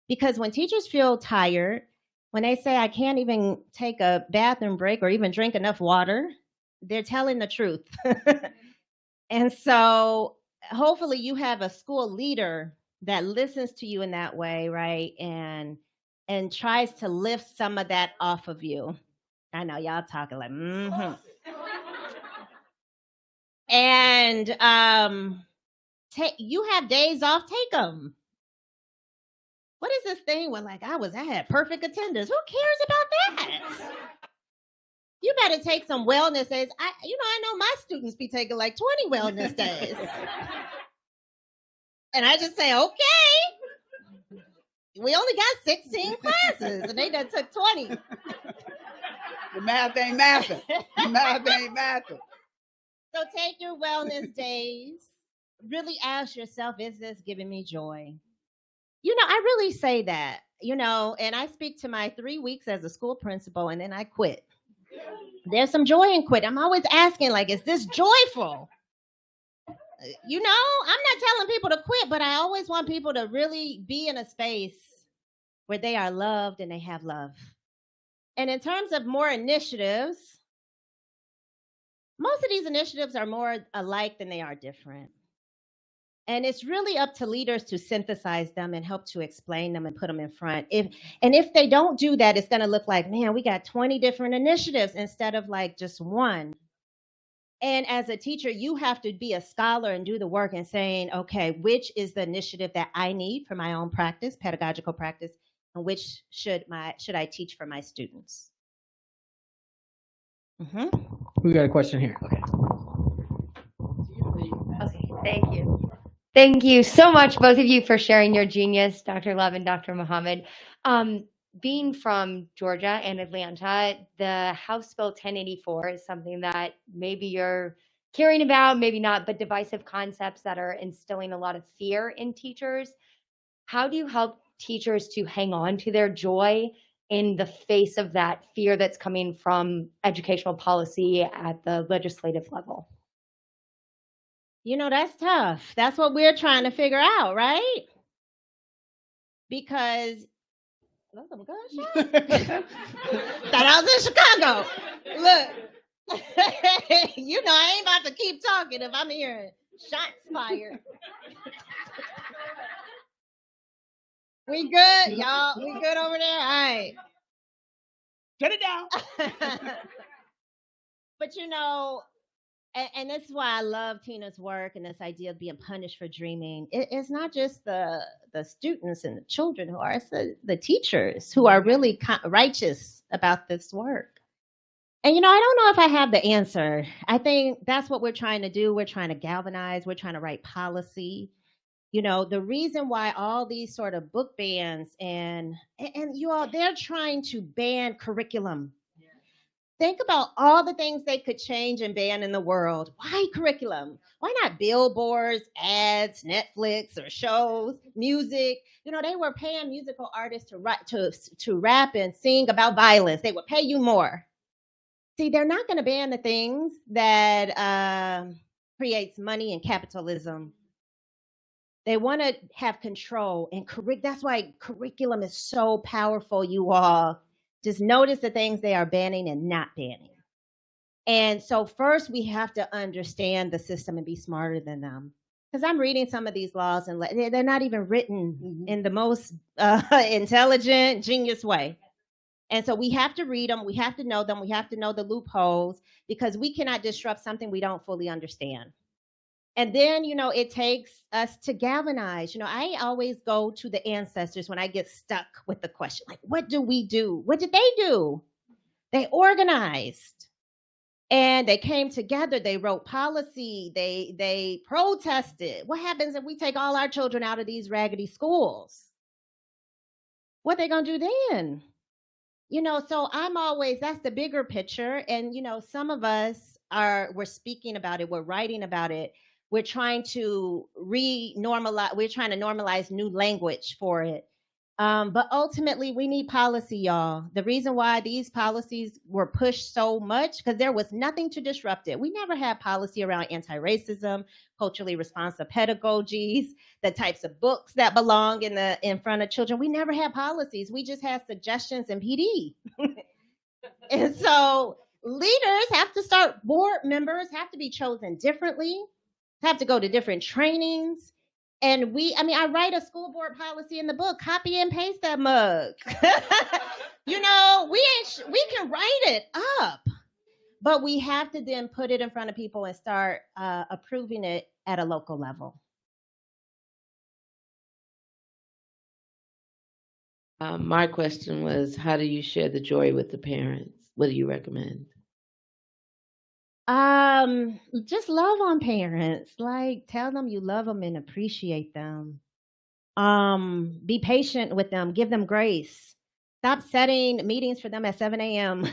Because when teachers feel tired, when they say, I can't even take a bathroom break or even drink enough water, they're telling the truth. And so hopefully you have a school leader that listens to you in that way, right? And tries to lift some of that off of you. I know y'all talking like, And you have days off, take them. What is this thing when like I had perfect attendance? Who cares about that? You better take some wellness days. I know my students be taking like 20 wellness days. And I just say, okay, we only got 16 classes and they done took 20. The math ain't mathing. The math ain't mathing. So take your wellness days. Really ask yourself, is this giving me joy? You know, I really say that, you know, and I speak to my 3 weeks as a school principal and then I quit. There's some joy in quit. I'm always asking, like, is this joyful? You know, I'm not telling people to quit, but I always want people to really be in a space where they are loved and they have love. And in terms of more initiatives, most of these initiatives are more alike than they are different. And it's really up to leaders to synthesize them and help to explain them and put them in front. If they don't do that, it's going to look like, man, we got 20 different initiatives instead of like just one. And as a teacher, you have to be a scholar and do the work and saying, okay, which is the initiative that I need for my own practice, pedagogical practice, and which should I teach for my students? We got a question here. Okay. Okay, thank you. Thank you so much, both of you, for sharing your genius, Dr. Love and Dr. Muhammad. Being from Georgia and Atlanta, the House Bill 1084 is something that maybe you're hearing about, maybe not, but divisive concepts that are instilling a lot of fear in teachers. How do you help teachers to hang on to their joy in the face of that fear that's coming from educational policy at the legislative level? You know, that's tough. That's what we're trying to figure out, right? Because that's some good shots. Thought I was in Chicago. Look, you know, I ain't about to keep talking if I'm hearing shots fired. We good, y'all? We good over there? All right. Get it down. But you know, And this is why I love Tina's work and this idea of being punished for dreaming. It's not just the students and the children who are, it's the teachers who are really righteous about this work. And, I don't know if I have the answer. I think that's what we're trying to do. We're trying to galvanize. We're trying to write policy. The reason why all these sort of book bans and you all, they're trying to ban curriculum. Think about all the things they could change and ban in the world. Why curriculum? Why not billboards, ads, Netflix, or shows, music? They were paying musical artists to rap and sing about violence. They would pay you more. See, they're not going to ban the things that creates money and capitalism. They want to have control, and that's why curriculum is so powerful, you all. Just notice the things they are banning and not banning. And so first we have to understand the system and be smarter than them. Because I'm reading some of these laws and they're not even written in the most intelligent, genius way. And so we have to read them. We have to know them. We have to know the loopholes because we cannot disrupt something we don't fully understand. And then, it takes us to galvanize. I always go to the ancestors when I get stuck with the question, like, what do we do? What did they do? They organized and they came together. They wrote policy. They protested. What happens if we take all our children out of these raggedy schools? What they going to do then? So that's the bigger picture. And, some of us we're speaking about it. We're writing about it. We're trying to normalize new language for it. But ultimately, we need policy, y'all. The reason why these policies were pushed so much, because there was nothing to disrupt it. We never had policy around anti-racism, culturally responsive pedagogies, the types of books that belong in front of children. We never had policies. We just had suggestions and PD. And so leaders board members have to be chosen differently, have to go to different trainings. And I write a school board policy in the book, copy and paste that mug. We can write it up, but we have to then put it in front of people and start approving it at a local level. My question was, how do you share the joy with the parents? What do you recommend? Just love on parents. Like, tell them you love them and appreciate them. Be patient with them. Give them grace. Stop setting meetings for them at 7 a.m.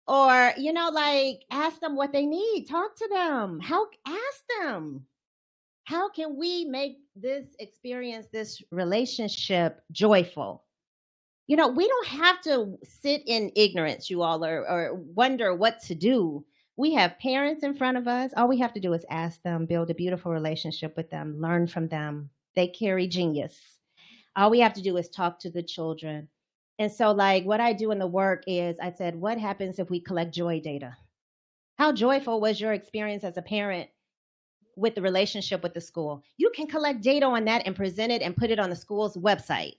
Or, ask them what they need. Talk to them. Ask them, how can we make this experience, this relationship joyful? We don't have to sit in ignorance, you all, or wonder what to do. We have parents in front of us. All we have to do is ask them, build a beautiful relationship with them, learn from them. They carry genius. All we have to do is talk to the children. And so, what I do in the work is I said, what happens if we collect joy data? How joyful was your experience as a parent with the relationship with the school? You can collect data on that and present it and put it on the school's website.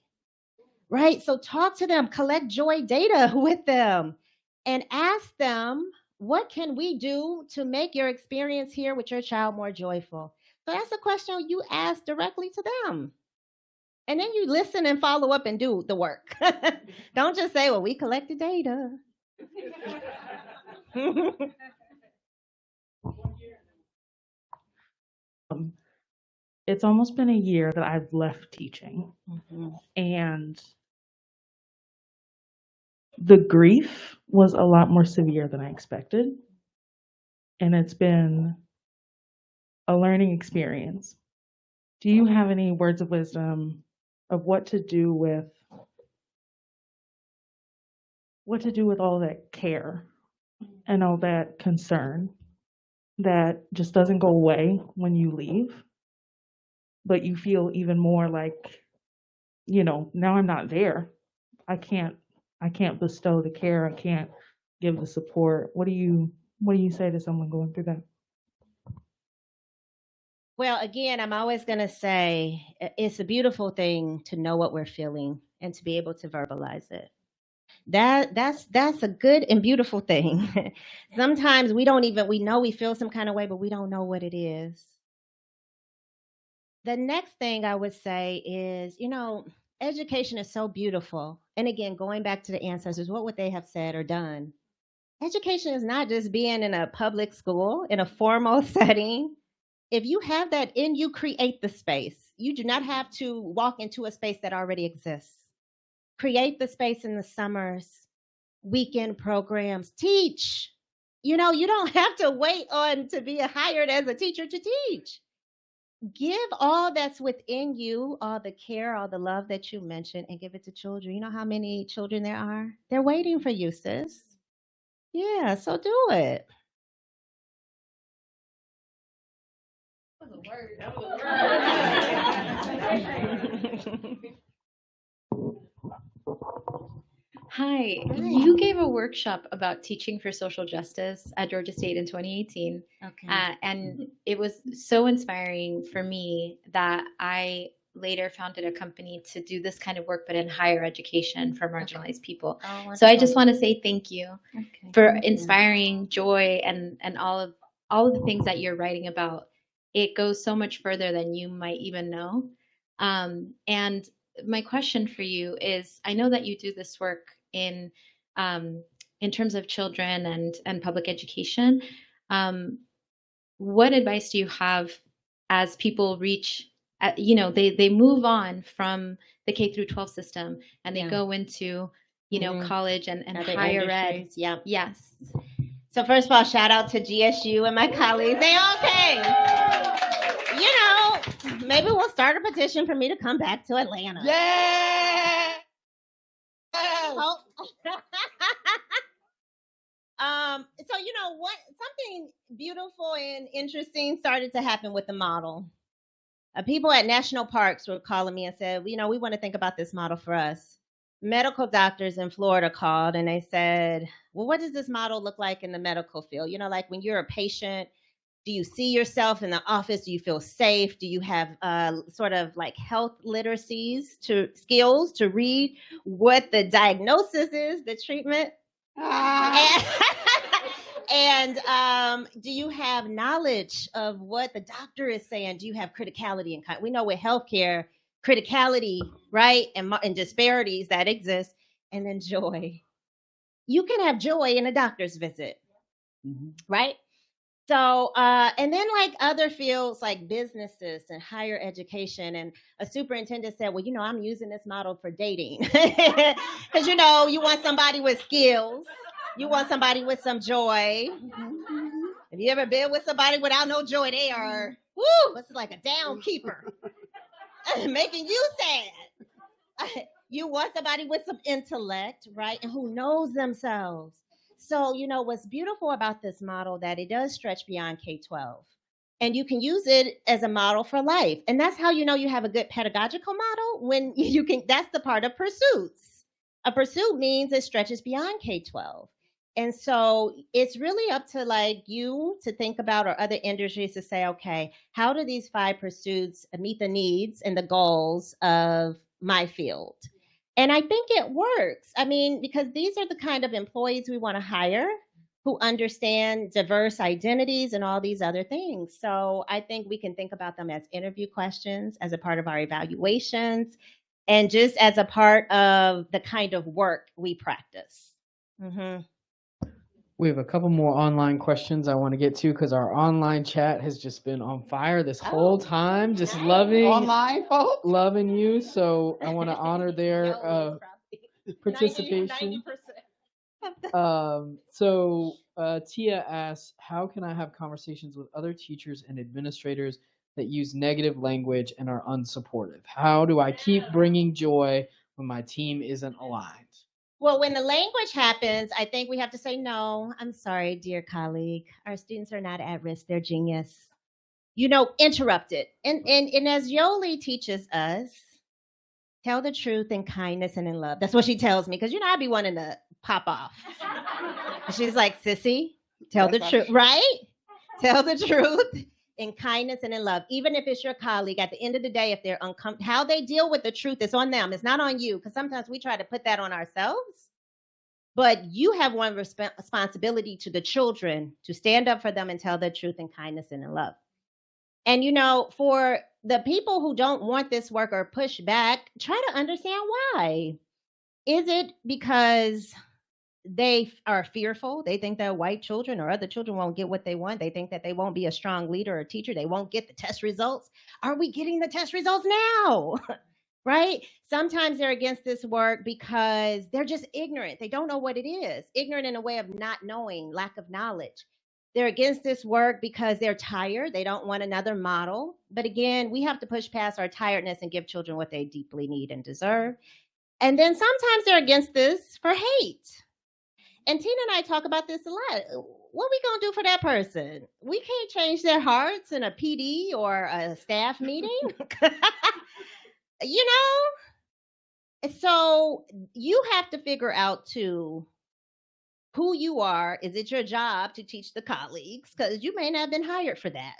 Right? So talk to them, collect joy data with them, and ask them, what can we do to make your experience here with your child more joyful? So that's a question you ask directly to them. And then you listen and follow up and do the work. Don't just say, well, we collected data. It's almost been a year that I've left teaching. And the grief was a lot more severe than I expected. And it's been a learning experience. Do you have any words of wisdom of what to do with all that care and all that concern that just doesn't go away when you leave, but you feel even more like, now I'm not there. I can't bestow the care. I can't give the support. What do you say to someone going through that? Well, again, I'm always going to say it's a beautiful thing to know what we're feeling and to be able to verbalize it. That's a good and beautiful thing. Sometimes we know we feel some kind of way, but we don't know what it is. The next thing I would say is, education is so beautiful. And again, going back to the ancestors, what would they have said or done? Education is not just being in a public school, in a formal setting. If you have that in you, create the space. You do not have to walk into a space that already exists. Create the space in the summers, weekend programs, teach. You don't have to wait on to be hired as a teacher to teach. Give all that's within you, all the care, all the love that you mentioned, and give it to children. You know how many children there are? They're waiting for you, sis. Yeah, so do it. That was a word. Hi, you gave a workshop about teaching for social justice at Georgia State in 2018. Okay. And it was so inspiring for me that I later founded a company to do this kind of work, but in higher education for marginalized people. Oh, So I just want to say thank you Okay. for inspiring joy and all of the things that you're writing about. It goes so much further than you might even know. And my question for you is, I know that you do this work in terms of children and public education. What advice do you have as people reach, they move on from the K through 12 system and they go into, college and Other higher ed? industries, yeah. Yes. So first of all, shout out to GSU and my colleagues. They all came. Maybe we'll start a petition for me to come back to Atlanta. Yeah. So what? Something beautiful and interesting started to happen with the model. People at national parks were calling me and said, we want to think about this model for us. Medical doctors in Florida called and they said, well, what does this model look like in the medical field? Like when you're a patient, do you see yourself in the office? Do you feel safe? Do you have sort of like health skills to read what the diagnosis is, the treatment? And do you have knowledge of what the doctor is saying? Do you have criticality? And we know with healthcare, criticality, right? And disparities that exist. And then joy. You can have joy in a doctor's visit, right? So, and then like other fields like businesses and higher education, and a superintendent said, well, I'm using this model for dating. Because, you want somebody with skills. You want somebody with some joy. Have you ever been with somebody without no joy? They are, it's like a down keeper. Making you sad. You want somebody with some intellect, right? And who knows themselves. So, what's beautiful about this model that it does stretch beyond K-12. And you can use it as a model for life. And that's how you have a good pedagogical model, when that's the part of pursuits. A pursuit means it stretches beyond K-12. And so it's really up to like you to think about, or other industries to say, okay, how do these 5 pursuits meet the needs and the goals of my field? And I think it works. I mean, because these are the kind of employees we want to hire who understand diverse identities and all these other things. So I think we can think about them as interview questions, as a part of our evaluations, and just as a part of the kind of work we practice. Mm-hmm. We have a couple more online questions I want to get to, because our online chat has just been on fire this whole time. Just loving Online, folks. loving you. So I want to honor their participation. 90%. Tia asks, how can I have conversations with other teachers and administrators that use negative language and are unsupportive? How do I keep bringing joy when my team isn't aligned? Well, when the language happens, I think we have to say, no, I'm sorry, dear colleague. Our students are not at risk. They're genius. Interrupt it. And as Yoli teaches us, tell the truth in kindness and in love. That's what she tells me, because, I'd be wanting to pop off. She's like, sissy, tell the truth, right? Tell the truth in kindness and in love. Even if it's your colleague, at the end of the day, if they're uncomfortable, how they deal with the truth is on them. It's not on you, because sometimes we try to put that on ourselves. but you have one responsibility to the children to stand up for them and tell the truth in kindness and in love. And, you know, for the people who don't want this work or push back, try to understand why. Is it because they are fearful? They think that white children or other children won't get what they want. They think that they won't be a strong leader or teacher. They won't get the test results. Are we getting the test results now? Right? Sometimes they're against this work because they're just ignorant. They don't know what it is. Ignorant in a way of not knowing, lack of knowledge. They're against this work because they're tired. They don't want another model. But again, we have to push past our tiredness and give children what they deeply need and deserve. And then sometimes they're against this for hate. And Tina and I talk about this a lot. What are we going to do for that person? We can't change their hearts in a PD or a staff meeting. You know? So you have to figure out, too, who you are. Is it your job to teach the colleagues? Because you may not have been hired for that.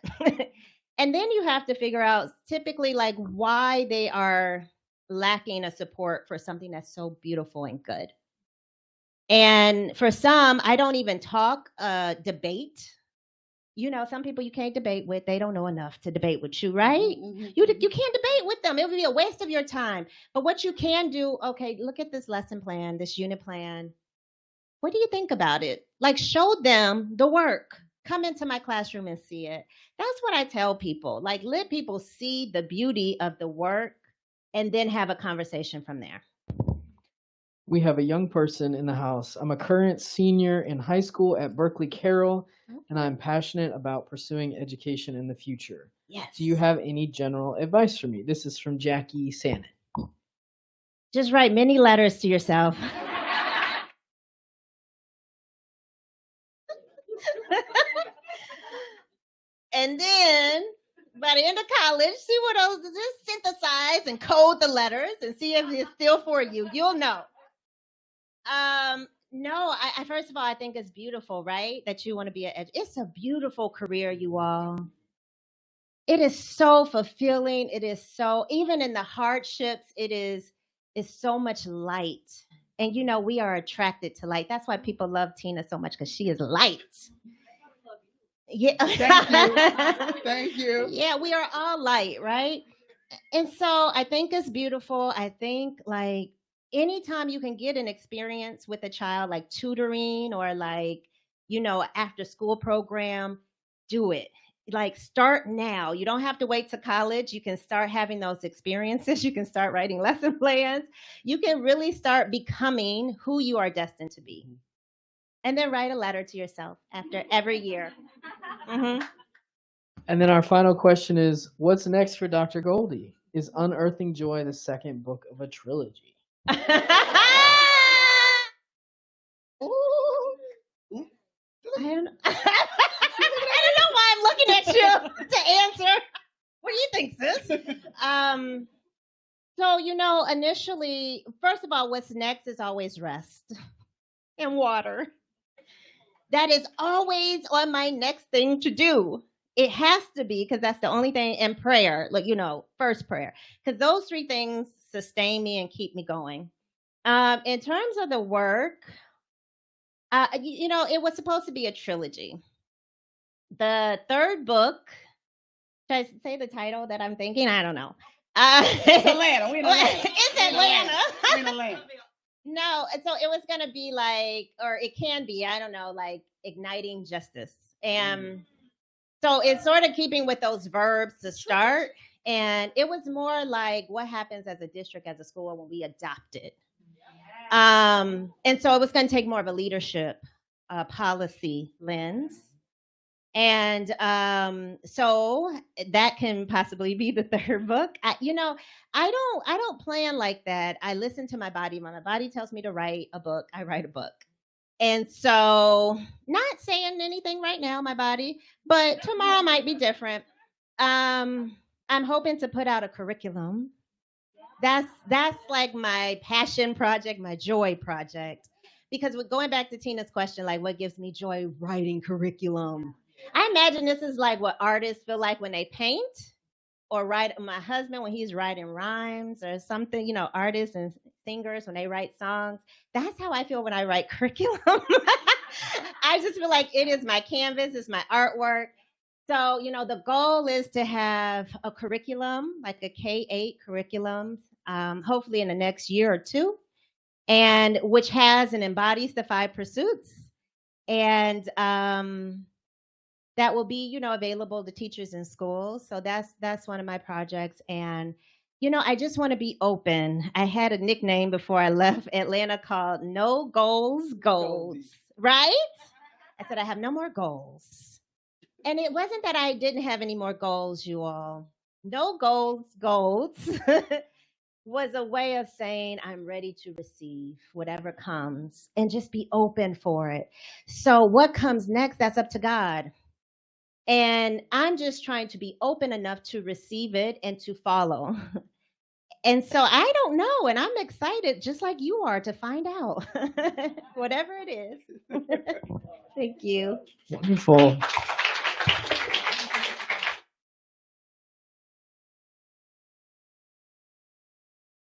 And then you have to figure out typically like why they are lacking a support for something that's so beautiful and good. And for some, I don't even talk debate. You know, some people you can't debate with. They don't know enough to debate with you, right? Mm-hmm. You can't debate with them. It would be a waste of your time. But what you can do, okay, look at this lesson plan, this unit plan. What do you think about it? Like, show them the work. Come into my classroom and see it. That's what I tell people. Like, let people see the beauty of the work and then have a conversation from there. We have a young person in the house. I'm a current senior in high school at Berkeley Carroll, and I'm passionate about pursuing education in the future. Yes. Do you have any general advice for me? This is from Jackie Sannett. Just write many letters to yourself. And then by the end of college, see what those, just synthesize and code the letters and see if it's still for you. You'll know. No, I first of all, I think it's beautiful, right? That you want to be it's a beautiful career, you all. It is so fulfilling. It is so, even in the hardships, it's so much light. And you know, we are attracted to light. That's why people love Tina so much, because she is light. Yeah. Thank you. Thank you. Yeah, we are all light, right? And so I think it's beautiful. I think like anytime you can get an experience with a child, like tutoring or like, you know, after school program, do it. Like start now. You don't have to wait to college. You can start having those experiences. You can start writing lesson plans. You can really start becoming who you are destined to be. And then write a letter to yourself after every year. Mm-hmm. And then our final question is, what's next for Dr. Gholdy? Is Unearthing Joy the second book of a trilogy? I don't know. I don't know why I'm looking at you to answer. What do you think, sis? So, you know, initially, first of all, what's next is always rest and water. That is always on my next thing to do. It has to be, because that's the only thing, and prayer, like, you know, first prayer, because those three things sustain me and keep me going. In terms of the work, you know, it was supposed to be a trilogy. The third book, should I say the title that I'm thinking? I don't know. It's Atlanta. We in Atlanta. It's Atlanta. We in Atlanta. No, so it was going to be like, or it can be, I don't know, like igniting justice. And so it's sort of keeping with those verbs to start. And it was more like what happens as a district, as a school when we adopt it. And so it was going to take more of a leadership policy lens. And so that can possibly be the third book. I don't plan like that. I listen to my body. When my body tells me to write a book, I write a book. And so, not saying anything right now, my body, but tomorrow might be different. I'm hoping to put out a curriculum. That's like my passion project, my joy project. Because going back to Tina's question, like what gives me joy? Writing curriculum. I imagine this is like what artists feel like when they paint, or write. My husband when he's writing rhymes or something, you know, artists and singers when they write songs. That's how I feel when I write curriculum. I just feel like it is my canvas, it's my artwork. So, the goal is to have a curriculum, like a K-8 curriculum, hopefully in the next year or two, and which has and embodies the 5 pursuits. And that will be, available to teachers in schools. So that's one of my projects. And, I just want to be open. I had a nickname before I left Atlanta called No Goals, Golds, right? I said, I have no more goals. And it wasn't that I didn't have any more goals, you all. No goals, golds was a way of saying I'm ready to receive whatever comes and just be open for it. So what comes next, that's up to God. And I'm just trying to be open enough to receive it and to follow. And so I don't know, and I'm excited, just like you are, to find out whatever it is. Thank you. Wonderful.